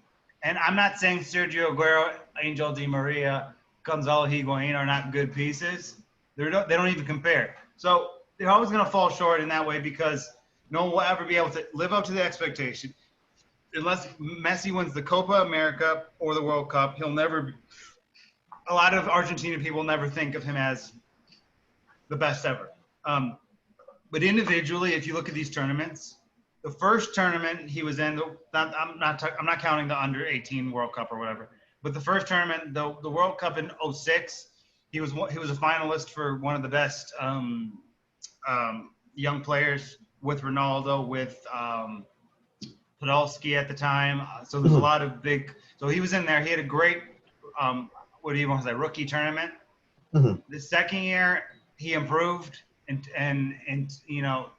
And I'm not saying Sergio Aguero, Angel Di Maria, Gonzalo Higuain are not good pieces. They don't even compare. So they're always going to fall short in that way because no one will ever be able to live up to the expectation. Unless Messi wins the Copa America or the World Cup, he'll never – a lot of Argentinian people never think of him as the best ever. But individually, if you look at these tournaments, the first tournament he was in, I'm not counting the under-18 World Cup or whatever, but the first tournament, the World Cup in '06, he was a finalist for one of the best young players with Ronaldo, with Podolski at the time. So there's a lot of big – so he was in there. He had a great what do you want to say, rookie tournament. Mm-hmm. The second year, he improved and you know,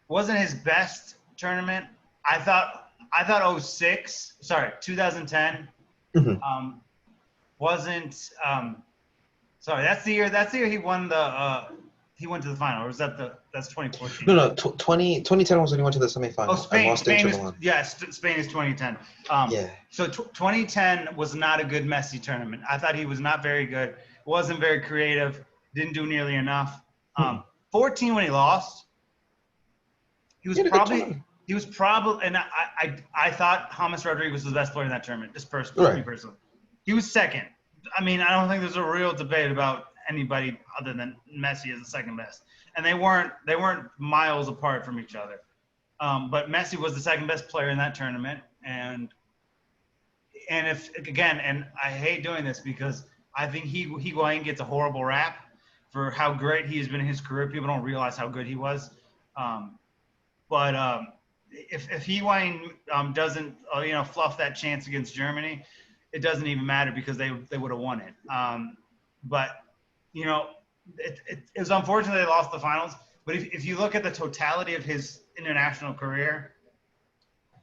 wasn't his best tournament. I thought 2010 wasn't sorry, that's the year he won the he went to the final, or was that's 2014? No, 2010 was when he went to the semifinal. Oh, Spain is, Milan. Spain is 2010. Yeah. So 2010 was not a good Messi tournament. I thought he was not very good. Wasn't very creative. Didn't do nearly enough. 14 when he lost, he was probably, and I thought James Rodriguez was the best player in that tournament. Just personally, me personally, he was second. I mean, I don't think there's a real debate about anybody other than Messi as the second best, and they weren't miles apart from each other. But Messi was the second best player in that tournament, and if again, and I hate doing this because I think Higuain gets a horrible rap for how great he has been in his career. People don't realize how good he was. But if Higuain doesn't fluff that chance against Germany, it doesn't even matter because they would have won it. But you know, it was unfortunate they lost the finals. But if you look at the totality of his international career,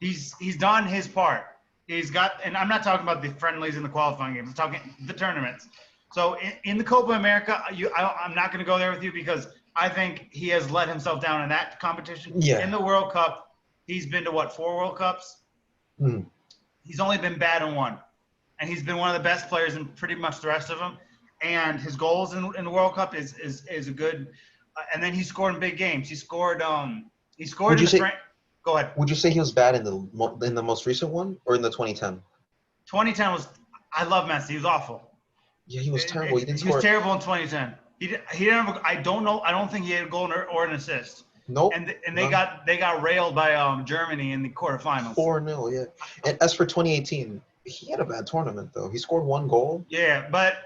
he's done his part. He's got, and I'm not talking about the friendlies and the qualifying games. I'm talking the tournaments. So in the Copa America, I'm not going to go there with you because I think he has let himself down in that competition. Yeah. In the World Cup, he's been to 4 World Cups? He's only been bad in 1. And he's been one of the best players in pretty much the rest of them. And his goals in the World Cup is a good and then he scored in big games. He scored Go ahead. Would you say he was bad in the most recent one or in the 2010? 2010 was – I love Messi. He was awful. Yeah, he was terrible. He was terrible in 2010. He didn't have I don't think he had a goal or an assist. Nope. And they got railed by Germany in the quarterfinals. 4-0, yeah. And as for 2018, he had a bad tournament though. He scored 1 goal. Yeah, but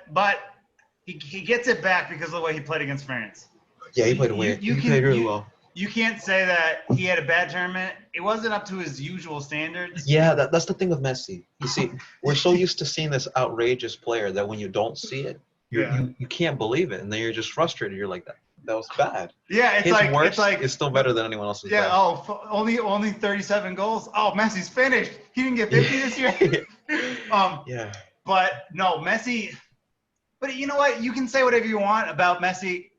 he gets it back because of the way he played against France. Yeah, he played away. He played really well. You can't say that he had a bad tournament. It wasn't up to his usual standards. Yeah, that's the thing with Messi. You see, we're so used to seeing this outrageous player that when you don't see it, you can't believe it, and then you're just frustrated. You're like, that was bad. Yeah, it's like it's still better than anyone else's. Yeah. Bad. Only 37 goals. Oh, Messi's finished. He didn't get 50 this year. Yeah. But no, Messi. But you know what? You can say whatever you want about Messi.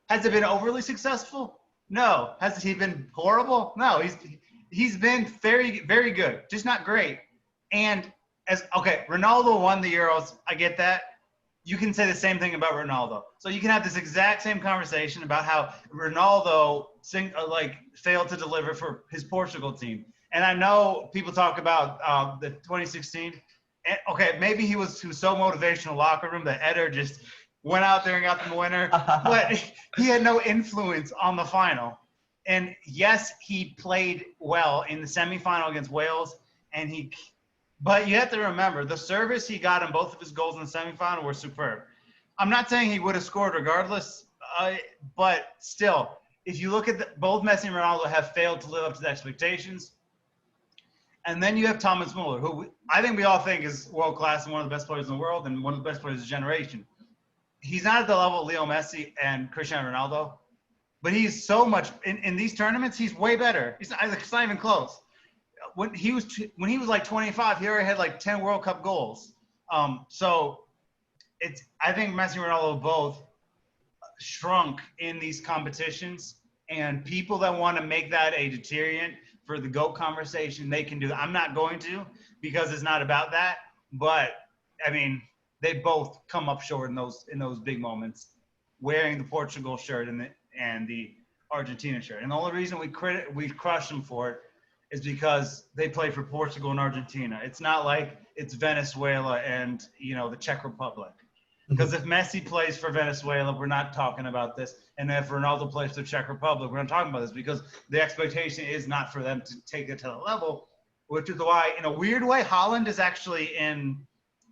Has it been overly successful? No. Has he been horrible? No. He's been very, very good, just not great. And Ronaldo won the Euros. I get that. You can say the same thing about Ronaldo. So you can have this exact same conversation about how Ronaldo failed to deliver for his Portugal team. And I know people talk about the 2016. And, maybe he was so motivational locker room that Eder just went out there and got the winner. But he had no influence on the final. And yes, he played well in the semifinal against Wales, and he But you have to remember, the service he got in both of his goals in the semifinal were superb. I'm not saying he would have scored regardless, but still, if you look at both Messi and Ronaldo have failed to live up to the expectations. And then you have Thomas Muller, who I think we all think is world class and one of the best players in the world and one of the best players of his generation. He's not at the level of Leo Messi and Cristiano Ronaldo, but he's so much in these tournaments. He's way better. It's not even close. When he was like 25, he already had like 10 World Cup goals. So I think Messi and Ronaldo both shrunk in these competitions, and people that want to make that a deterrent for the GOAT conversation, they can do that. I'm not going to, because it's not about that. But I mean, they both come up short in those big moments, wearing the Portugal shirt and the Argentina shirt. And the only reason we crush them for it is because they play for Portugal and Argentina. It's not like it's Venezuela and the Czech Republic. Because if Messi plays for Venezuela, we're not talking about this. And if Ronaldo plays for the Czech Republic, we're not talking about this, because the expectation is not for them to take it to the level, which is why, in a weird way, Haaland is actually in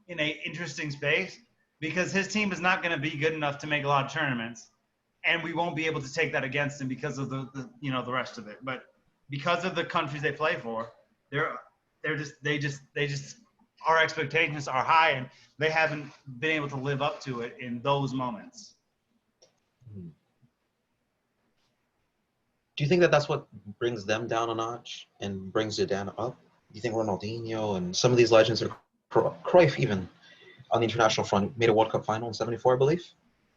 an interesting space, because his team is not going to be good enough to make a lot of tournaments, and we won't be able to take that against him because of the rest of it. But because of the countries they play for, they just our expectations are high, and they haven't been able to live up to it in those moments. Do you think that that's what brings them down a notch and brings it down up? Do you think Ronaldinho and some of these legends, or Cruyff even, on the international front, made a World Cup final in '74, I believe?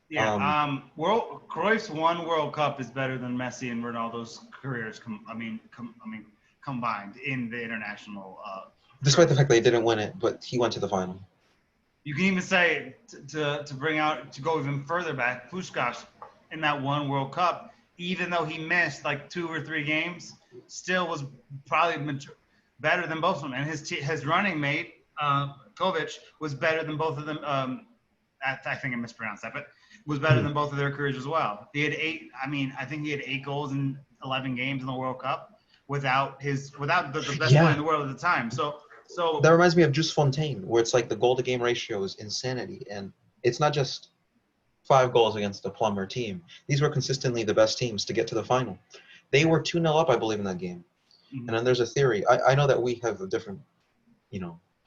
Yeah. Cruyff's one World Cup is better than Messi and Ronaldo's careers. Combined in the international. Despite the fact that he didn't win it, but he went to the final. You can even say, to go even further back, Puskás in that one World Cup, even though he missed like 2 or 3 games, still was probably better than both of them. And his running mate, Kovic, was better than both of them. I think I mispronounced that, but was better than both of their careers as well. He had 8. I think he had 8 goals in 11 games in the World Cup without the best player in the world at the time. So that reminds me of Jules Fontaine, where it's like the goal to game ratio is insanity, and it's not just 5 goals against a plumber team. These were consistently the best teams to get to the final. They were 2-0 up, I believe, in that game. Mm-hmm. And then there's a theory. I know that we have a different,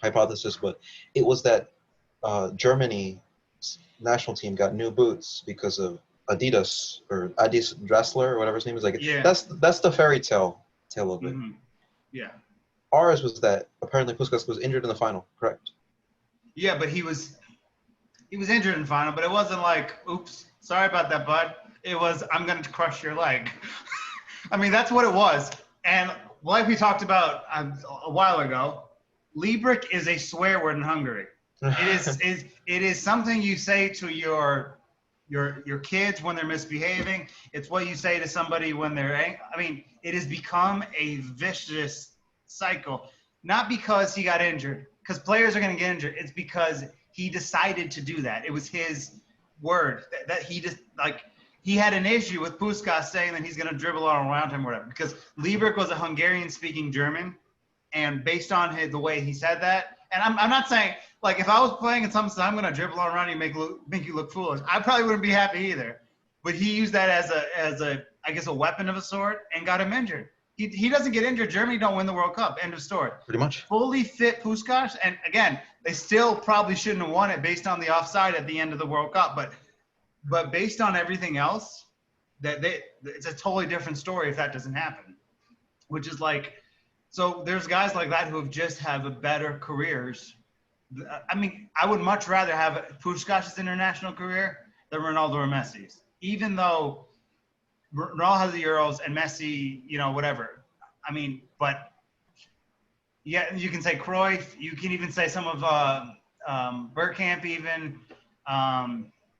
hypothesis, but it was that Germany's national team got new boots because of Adidas or Adis Dressler or whatever his name is. That's the fairy tale of it. Mm-hmm. Yeah. Ours was that apparently Puskás was injured in the final, correct? Yeah, but he was injured in the final, but it wasn't like, oops, sorry about that, bud. It was, I'm going to crush your leg. That's what it was. And like we talked about a while ago, Liebrecht is a swear word in Hungary. It is something you say to your kids when they're misbehaving. It's what you say to somebody when they're angry. It has become a vicious cycle, not because he got injured, because players are going to get injured. It's because he decided to do that. It was his word that he just, he had an issue with Puskás saying that he's going to dribble all around him or whatever, because Liebrecht was a Hungarian-speaking German, and based on the way he said that, and I'm not saying, if I was playing and someone said, I'm going to dribble all around you and make you look foolish, I probably wouldn't be happy either. But he used that as a weapon of a sort and got him injured. He doesn't get injured, Germany don't win the World Cup. End of story. Pretty much. Fully fit Puskás, and again, they still probably shouldn't have won it based on the offside at the end of the World Cup. But based on everything else, it's a totally different story if that doesn't happen. Which is so there's guys like that who have better careers. I would much rather have Puskás' international career than Ronaldo or Messi's. Even though Ronaldo has the Euros and Messi, whatever. But yeah, you can say Cruyff. You can even say some of Bergkamp even.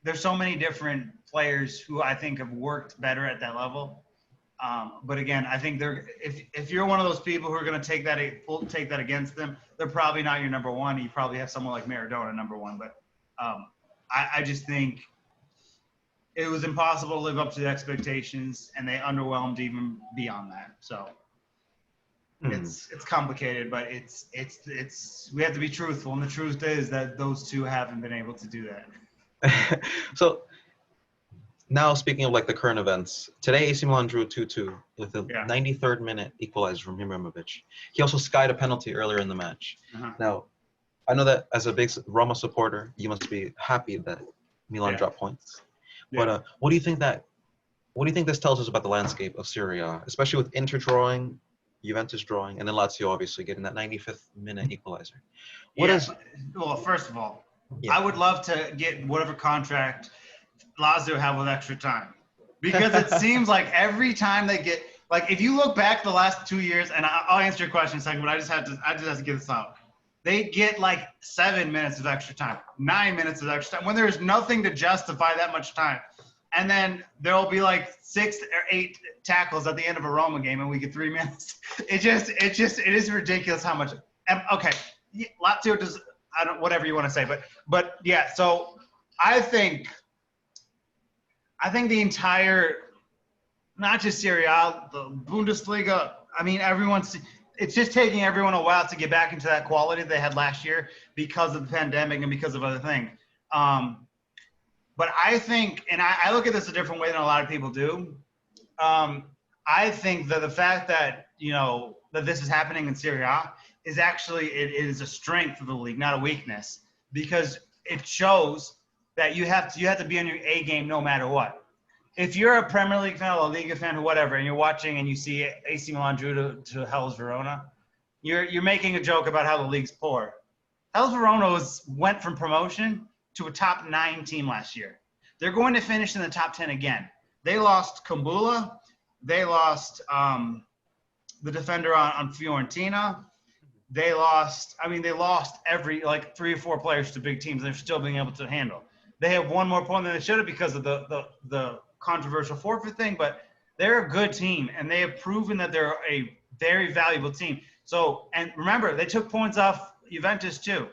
There's so many different players who I think have worked better at that level. But again, I think if you're one of those people who are going to take that against them, they're probably not your number one. You probably have someone like Maradona number one. But I just think it was impossible to live up to the expectations, and they underwhelmed even beyond that. So it's complicated, but it's we have to be truthful, and the truth is that those two haven't been able to do that. So now speaking of like the current events, today AC Milan drew 2-2 with a 93rd minute equalizer from Ibrahimovic. He also skied a penalty earlier in the match. Now, I know that as a big Roma supporter, you must be happy that Milan dropped points. But what do you think this tells us about the landscape of Serie A, especially with Inter drawing, Juventus drawing, and then Lazio obviously getting that 95th minute equalizer? Well, first of all, I would love to get whatever contract Lazio have with extra time, because it seems like every time they get, like, if you look back the last 2 years, and I'll answer your question in a second, but I just have to get this out. They get like 7 minutes of extra time, 9 minutes of extra time, when there's nothing to justify that much time. And then there'll be like 6 or 8 tackles at the end of a Roma game, and we get 3 minutes. It is ridiculous how much. Okay, Lazio does, whatever you want to say, but yeah. So I think the entire, not just Serie A, the Bundesliga. I mean, it's just taking everyone a while to get back into that quality they had last year because of the pandemic and because of other things. But I think, and I look at this a different way than a lot of people do. I think that the fact that, that this is happening in Serie A is actually, it is a strength of the league, not a weakness, because it shows that you have to be on your A game no matter what. If you're a Premier League fan, a La Liga fan, or whatever, and you're watching and you see AC Milan drew to Hellas Verona, you're making a joke about how the league's poor. Hellas Verona went from promotion to a top 9 team last year. They're going to finish in the top 10 again. They lost Kumbula. They lost the defender on Fiorentina. They lost every, like, 3 or 4 players to big teams they're still being able to handle. They have 1 more point than they should have because of the controversial forfeit thing, but they're a good team, and they have proven that they're a very valuable team. So, and remember, they took points off Juventus too.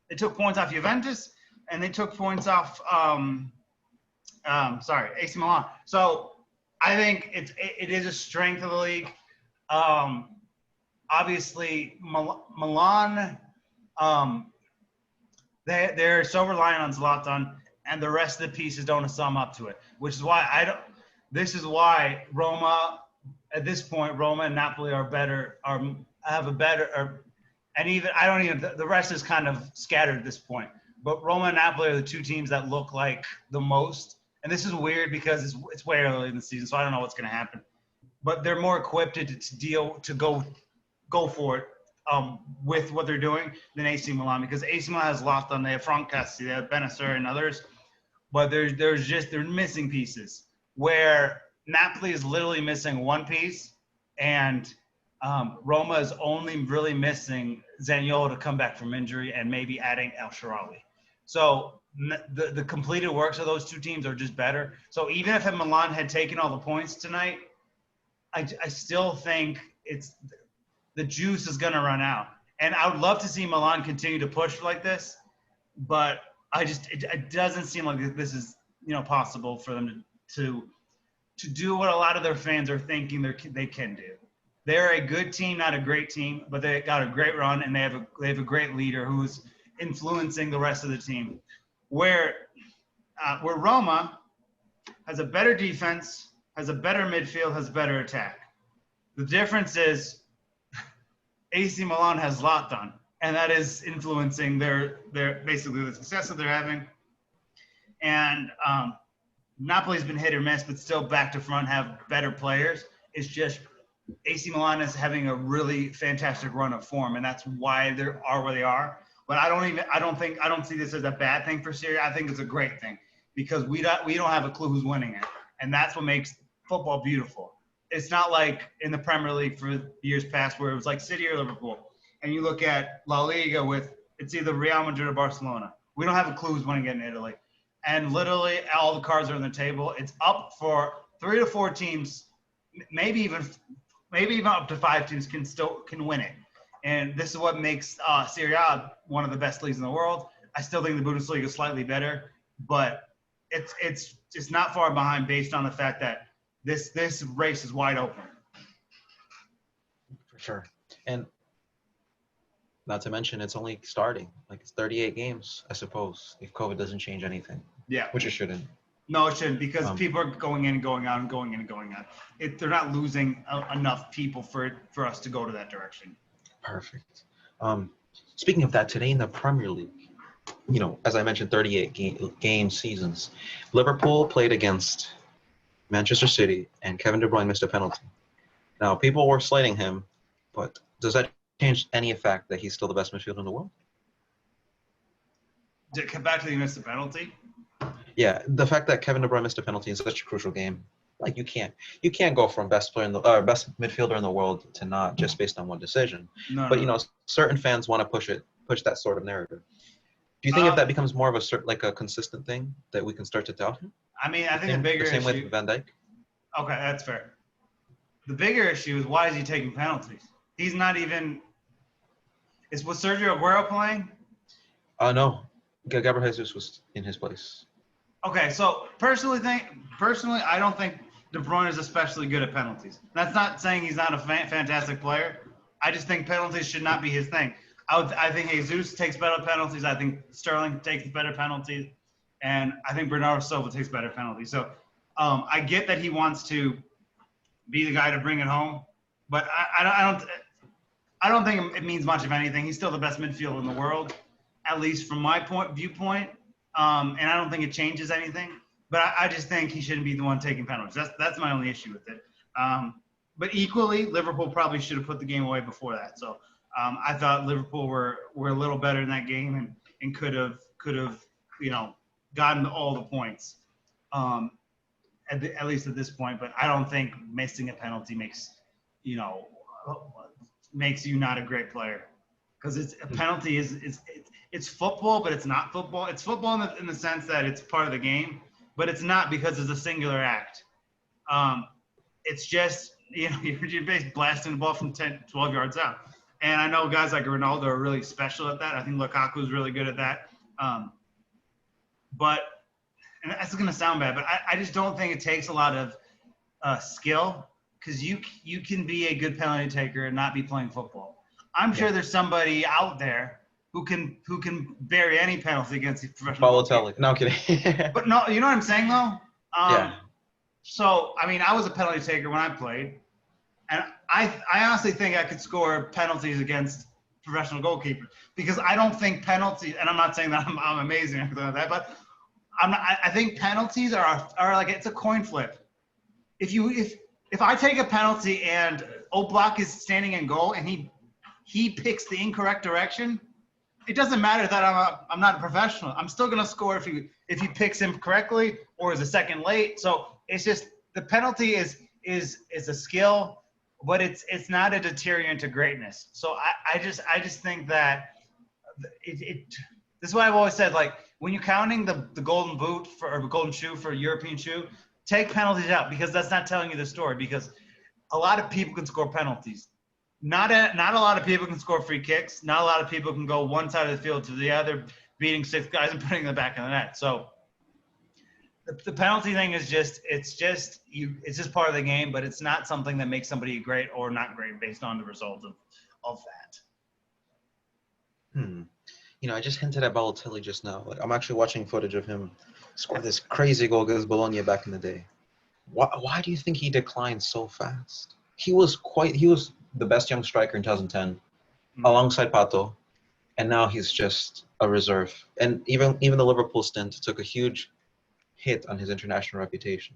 They took points off Juventus, and they took points off AC Milan. So I think it is a strength of the league. Obviously, Milan, they're so reliant on Zlatan, and the rest of the pieces don't sum up to it, which is why this is why Roma, at this point, Roma and Napoli are better, and even, the rest is kind of scattered at this point. But Roma and Napoli are the 2 teams that look like the most. And this is weird because it's way early in the season, so I don't know what's going to happen. But they're more equipped to go for it with what they're doing than AC Milan, because AC Milan has Zlatan, they have Franceschi, they have Benacer and others. But they're missing pieces, where Napoli is literally missing 1 piece, and Roma is only really missing Zaniolo to come back from injury, and maybe adding El Shaarawy. So the completed works of those 2 teams are just better. So even if Milan had taken all the points tonight, I still think the juice is going to run out. And I would love to see Milan continue to push like this, but it doesn't seem like this is possible for them to do what a lot of their fans are thinking they can do. They're a good team, not a great team, but they got a great run, and they have a great leader who's influencing the rest of the team. Where Roma has a better defense, has a better midfield, has better attack. The difference is AC Milan has Zlatan, and that is influencing their basically the success that they're having. And Napoli's been hit or miss, but still back to front have better players. It's just AC Milan is having a really fantastic run of form, and that's why they are where they are. But I don't see this as a bad thing for Serie A. I think it's a great thing, because we don't have a clue who's winning it, and that's what makes football beautiful. It's not like in the Premier League for years past where it was like City or Liverpool, and you look at La Liga with it's either Real Madrid or Barcelona. We don't have a clue who's winning it in Italy, and literally all the cards are on the table. It's up for 3 to 4 teams, maybe even up to 5 teams can win it. And this is what makes Serie A one of the best leagues in the world. I still think the Bundesliga is slightly better, but it's not far behind based on the fact that this race is wide open. Sure. And not to mention, it's only starting. Like, it's 38 games, I suppose, if COVID doesn't change anything. Yeah. Which it shouldn't. No, it shouldn't, because people are going in and going out and going in and going out. They're not losing enough people for us to go to that direction. Perfect. Speaking of that, today in the Premier League, as I mentioned, 38 game seasons, Liverpool played against Manchester City, and Kevin De Bruyne missed a penalty. Now, people were slating him, but does that change any fact that he's still the best midfielder in the world? To come back to the missed a penalty? Yeah, the fact that Kevin De Bruyne missed a penalty in such a crucial game, like you can't go from best best midfielder in the world to not just based on one decision. But certain fans want to push that sort of narrative. Do you think if that becomes more of a consistent thing that we can start to doubt him? I mean, I think the bigger issue. Same with Van Dijk. Okay, that's fair. The bigger issue is, why is he taking penalties? He's not even. Was Sergio Aguero playing? No, Gabriel Jesus was in his place. Okay, so personally, I don't think De Bruyne is especially good at penalties. That's not saying he's not a fantastic player. I just think penalties should not be his thing. I think Jesus takes better penalties. I think Sterling takes better penalties, and I think Bernardo Silva takes better penalties. So I get that he wants to be the guy to bring it home, but I don't think it means much of anything. He's still the best midfielder in the world, at least from my viewpoint. And I don't think it changes anything, but I just think he shouldn't be the one taking penalties. That's my only issue with it. But equally, Liverpool probably should have put the game away before that. So I thought Liverpool were a little better in that game and could have gotten all the points, at least at this point. But I don't think missing a penalty makes you not a great player, because a penalty it's football, but it's not football. It's football in the sense that it's part of the game, but it's not because it's a singular act. It's just, you're basically blasting the ball from 10, 12 yards out. And I know guys like Ronaldo are really special at that. I think Lukaku is really good at that. But, and that's going to sound bad, but I just don't think it takes a lot of skill, because you can be a good penalty taker and not be playing football. I'm sure there's somebody out there who can bury any penalty against the professional. Balotelli. No, I'm kidding. But no, you know what I'm saying though? Yeah. So, I mean, I was a penalty taker when I played, and I honestly think I could score penalties against professional goalkeepers, because I don't think penalties, and I'm not saying that I'm amazing or anything like that, but I think penalties are like, it's a coin flip. If I take a penalty and Oblak is standing in goal and he picks the incorrect direction, it doesn't matter that I'm not a professional. I'm still gonna score if he picks him correctly or is a second late. So it's just, the penalty is a skill, but it's not a deterrent to greatness. So I just think that this is what I've always said. Like, when you're counting the golden boot or golden shoe for a European shoe, take penalties out, because that's not telling you the story. Because a lot of people can score penalties. Not a lot of people can score free kicks. Not a lot of people can go one side of the field to the other, beating 6 guys and putting them back in the net. So the penalty thing is it's just part of the game, but it's not something that makes somebody great or not great based on the result of that. I just hinted at Balotelli just now. Like, I'm actually watching footage of him score this crazy goal against Bologna back in the day. Why do you think he declined so fast? He was the best young striker in 2010, alongside Pato, and now he's just a reserve. And even the Liverpool stint took a huge hit on his international reputation.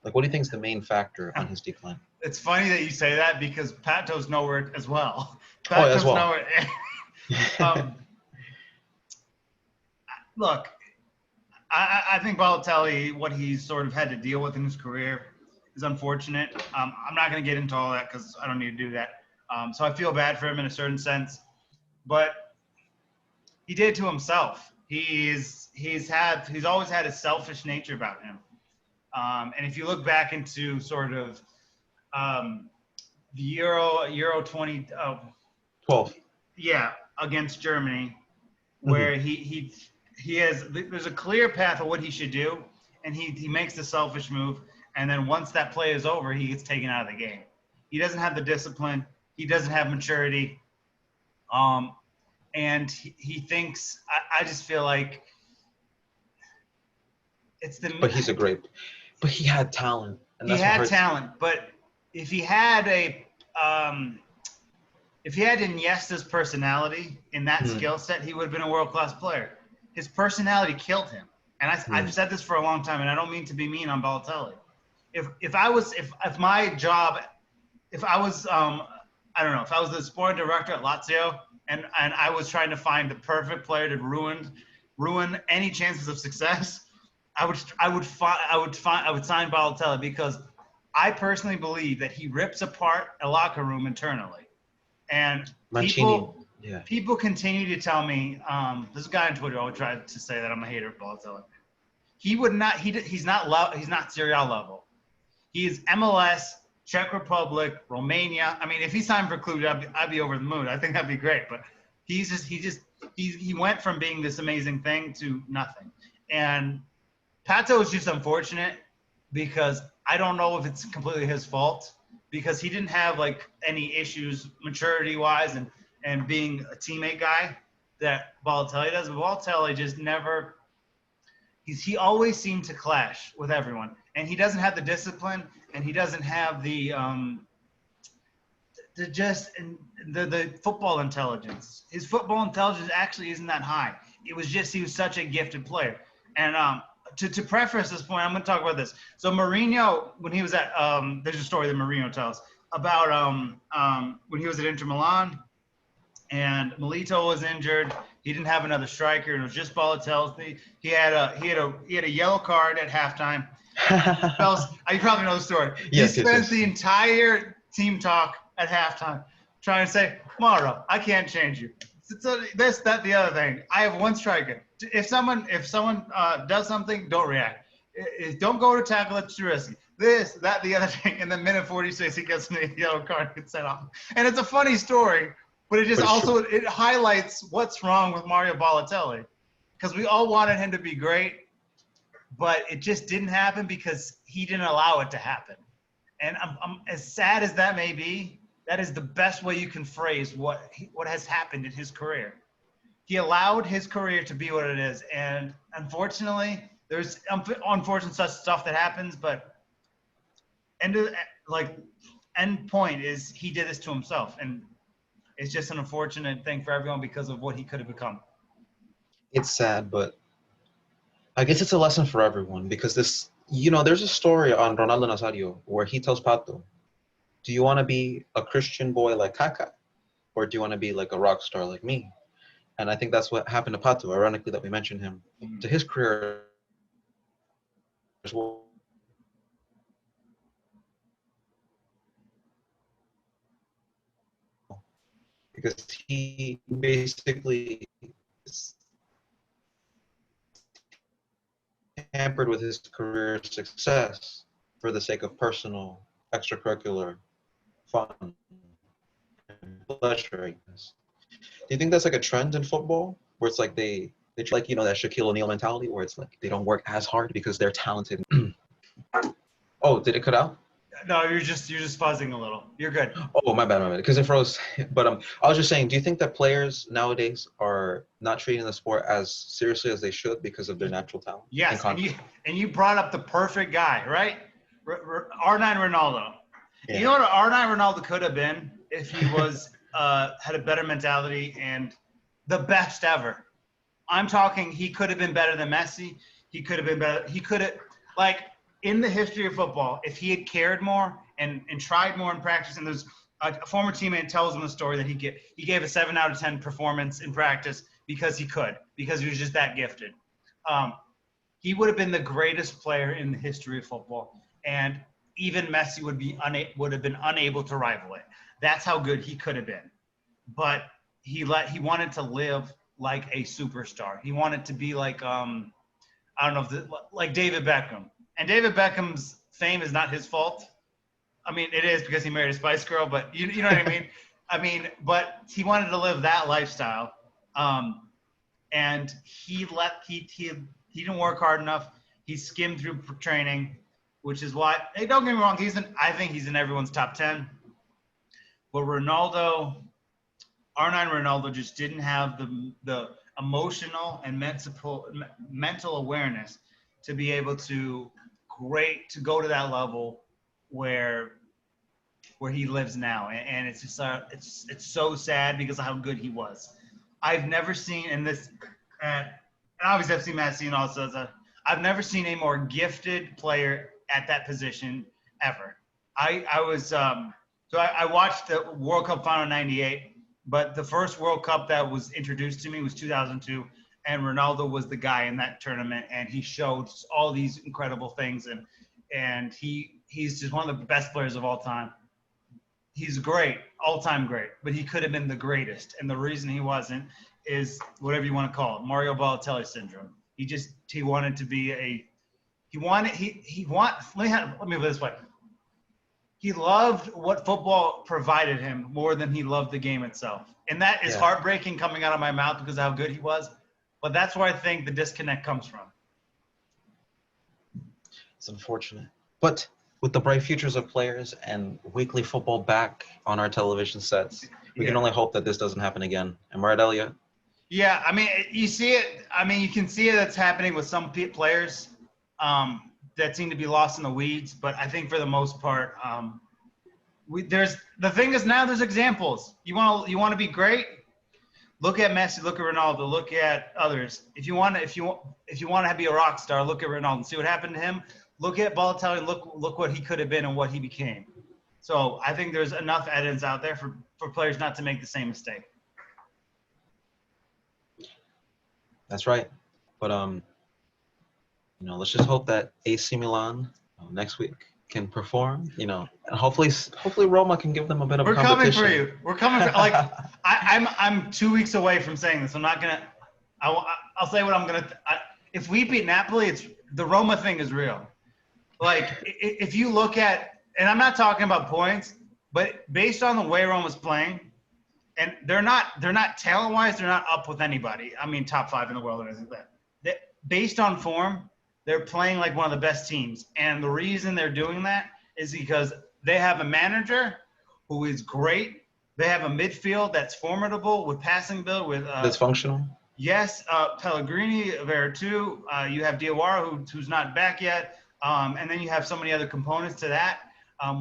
Like, what do you think is the main factor on his decline? It's funny that you say that, because Pato's nowhere as well. As well. Nowhere. Look, I think Balotelli, what he's sort of had to deal with in his career, is unfortunate. I'm not going to get into all that because I don't need to do that. So I feel bad for him in a certain sense, but he did it to himself. He's always had a selfish nature about him. And if you look back into sort of the Euro 2012, against Germany, where there's a clear path of what he should do, and he makes the selfish move. And then once that play is over, he gets taken out of the game. He doesn't have the discipline. He doesn't have maturity. And he thinks, I just feel like it's the. But he's a great. But he had talent, and He that's what had hurts. talent, but if he had Iniesta's personality in that skill set, he would have been a world-class player. His personality killed him. And I've said this for a long time, and I don't mean to be mean on Balotelli. If I was the sporting director at Lazio and I was trying to find the perfect player to ruin any chances of success, I would sign Balotelli, because I personally believe that he rips apart a locker room internally. And people continue to tell me, there's a guy on Twitter who always tries to say that I'm a hater of Balotelli. He's not Serie A level. He is MLS, Czech Republic, Romania. I mean, if he signed for Cluj, I'd be over the moon. I think that'd be great. But he went from being this amazing thing to nothing. And Pato is just unfortunate, because I don't know if it's completely his fault, because he didn't have like any issues maturity-wise and being a teammate guy that Balotelli does. But Balotelli just never – he always seemed to clash with everyone. And he doesn't have the discipline, and he doesn't have the football intelligence. His football intelligence actually isn't that high. It was just he was such a gifted player. And to preface this point, I'm going to talk about this. So Mourinho, when he was at there's a story that Mourinho tells about when he was at Inter Milan, and Milito was injured. He didn't have another striker, and it was just Balotelli. He had a yellow card at halftime. You probably know the story. Yes, he spends the entire team talk at halftime trying to say, Mauro, I can't change you. So this, that, the other thing. I have one striker. If someone does something, don't react. Don't go to tackle. It's too risky. This, that, the other thing. And then minute 46, he gets the yellow card and gets sent off. And it's a funny story, but it highlights what's wrong with Mario Balotelli, because we all wanted him to be great, but it just didn't happen because he didn't allow it to happen. And I'm as sad as that may be, that is the best way you can phrase what has happened in his career. He allowed his career to be what it is. And unfortunately, there's unfortunate such stuff that happens, but end point is he did this to himself. And it's just an unfortunate thing for everyone because of what he could have become. It's sad, but I guess it's a lesson for everyone, because there's a story on Ronaldo Nazario where he tells Pato, do you want to be a Christian boy like Kaká, or do you want to be like a rock star like me? And I think that's what happened to Pato, ironically, that we mentioned him, to his career as well. Because he basically hampered with his career success for the sake of personal, extracurricular fun and pleasure, I guess. Do you think that's like a trend in football, where it's like they that Shaquille O'Neal mentality, where it's like they don't work as hard because they're talented? Oh, did it cut out? No, you're just fuzzing a little. You're good. Oh, my bad. Because it froze. But I was just saying, do you think that players nowadays are not treating the sport as seriously as they should because of their natural talent? Yes, and you brought up the perfect guy, right? R9 Ronaldo. Yeah. You know what R9 Ronaldo could have been if he was had a better mentality and the best ever. I'm talking, he could have been better than Messi. He could have been better. He could have, like, in the history of football, if he had cared more and tried more in practice, and there's a former teammate tells him the story that he gave a 7 out of 10 performance in practice because he was just that gifted. He would have been the greatest player in the history of football, and even Messi would have been unable to rival it. That's how good he could have been. But he wanted to live like a superstar. He wanted to be like like David Beckham. And David Beckham's fame is not his fault. I mean, it is because he married a Spice Girl, but you know what I mean? I mean, but he wanted to live that lifestyle. And he didn't work hard enough. He skimmed through training, which is why, hey, don't get me wrong, I think he's in everyone's top 10. But Ronaldo, R9 Ronaldo just didn't have the emotional and mental awareness to be able to go to that level where he lives now. And it's just it's so sad because of how good he was. I've never seen and obviously I've seen Messi and also I've never seen a more gifted player at that position ever. I watched the World Cup final in '98, but the first World Cup that was introduced to me was 2002, and Ronaldo was the guy in that tournament, and he showed all these incredible things, and he's just one of the best players of all time. He's great, all-time great, but he could have been the greatest, and the reason he wasn't is whatever you want to call it, Mario Balotelli syndrome. He wanted to be let me put it this way. He loved what football provided him more than he loved the game itself. And that is heartbreaking coming out of my mouth because of how good he was. But that's where I think the disconnect comes from. It's unfortunate. But with the bright futures of players and weekly football back on our television sets, we can only hope that this doesn't happen again. Am I right, Elliot? Yeah, I mean, you see it. I mean, you can see it. That's happening with some players that seem to be lost in the weeds. But I think for the most part, there's examples. You want to be great. Look at Messi. Look at Ronaldo. Look at others. If you want to be a rock star, look at Ronaldo and see what happened to him. Look at Balotelli. Look what he could have been and what he became. So I think there's enough evidence out there for players not to make the same mistake. That's right. But let's just hope that AC Milan next week can perform. And hopefully Roma can give them a bit of competition. We're coming for you. We're coming for I'm 2 weeks away from saying this. I'm not gonna. I'll say what I'm gonna. If we beat Napoli, the Roma thing is real. Like if you look at, and I'm not talking about points, but based on the way Roma's playing. And they're not talent-wise, they're not up with anybody. I mean, top 5 in the world or anything like that. Based on form, they're playing like one of the best teams. And the reason they're doing that is because they have a manager who is great. They have a midfield that's formidable with passing build. That's functional? Yes, Pellegrini, Veretout. You have Diawara, who's not back yet. And then you have so many other components to that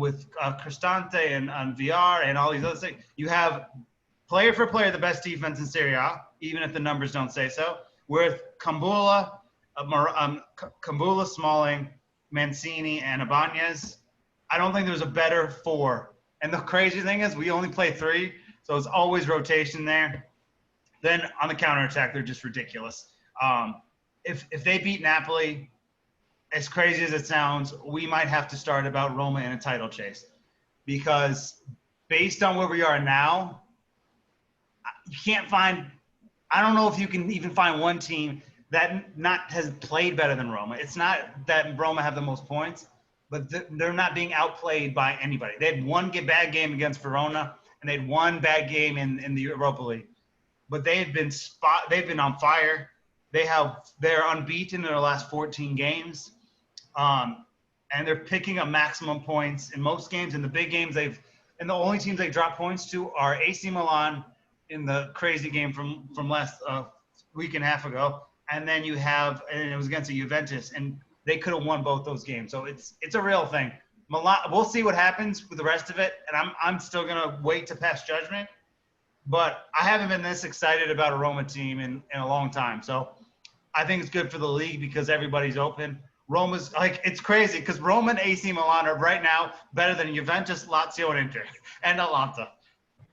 with Cristante and VR and all these other things. You have player for player, the best defense in Serie A, even if the numbers don't say so, with Kambula, Smalling, Mancini, and Ibanez. I don't think there's a better 4. And the crazy thing is we only play 3, so it's always rotation there. Then on the counterattack, they're just ridiculous. If they beat Napoli, as crazy as it sounds, we might have to start about Roma in a title chase. Because based on where we are now, you can't find – I don't know if you can even find one team that has played better than Roma. It's not that Roma have the most points, but they're not being outplayed by anybody. They had one bad game against Verona, and they had one bad game in the Europa League. But they've been on fire. They're unbeaten in their last 14 games, and they're picking up maximum points in most games. In the big games, the only teams they drop points to are AC Milan – in the crazy game from last week and a half ago, and then and it was against the Juventus, and they could have won both those games. So it's a real thing. Milan, we'll see what happens with the rest of it, and I'm still gonna wait to pass judgment. But I haven't been this excited about a Roma team in a long time. So I think it's good for the league because everybody's open. Roma's it's crazy because Roma and AC Milan are right now better than Juventus, Lazio, and Inter, and Atalanta.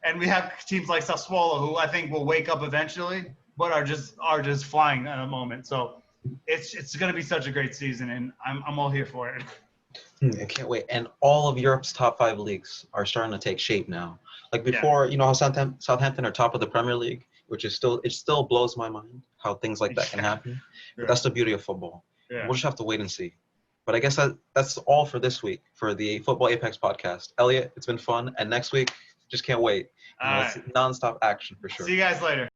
And we have teams like Sassuolo, who I think will wake up eventually, but are just flying at a moment. So it's going to be such a great season, and I'm all here for it. I can't wait. And all of Europe's top 5 leagues are starting to take shape now. Like before, how Southampton are top of the Premier League, which is it still blows my mind how things like that can happen. But that's the beauty of football. Yeah. We'll just have to wait and see. But I guess that's all for this week for the Football Apex podcast. Elliot, it's been fun. And next week, just can't wait. It's nonstop action for sure. See you guys later.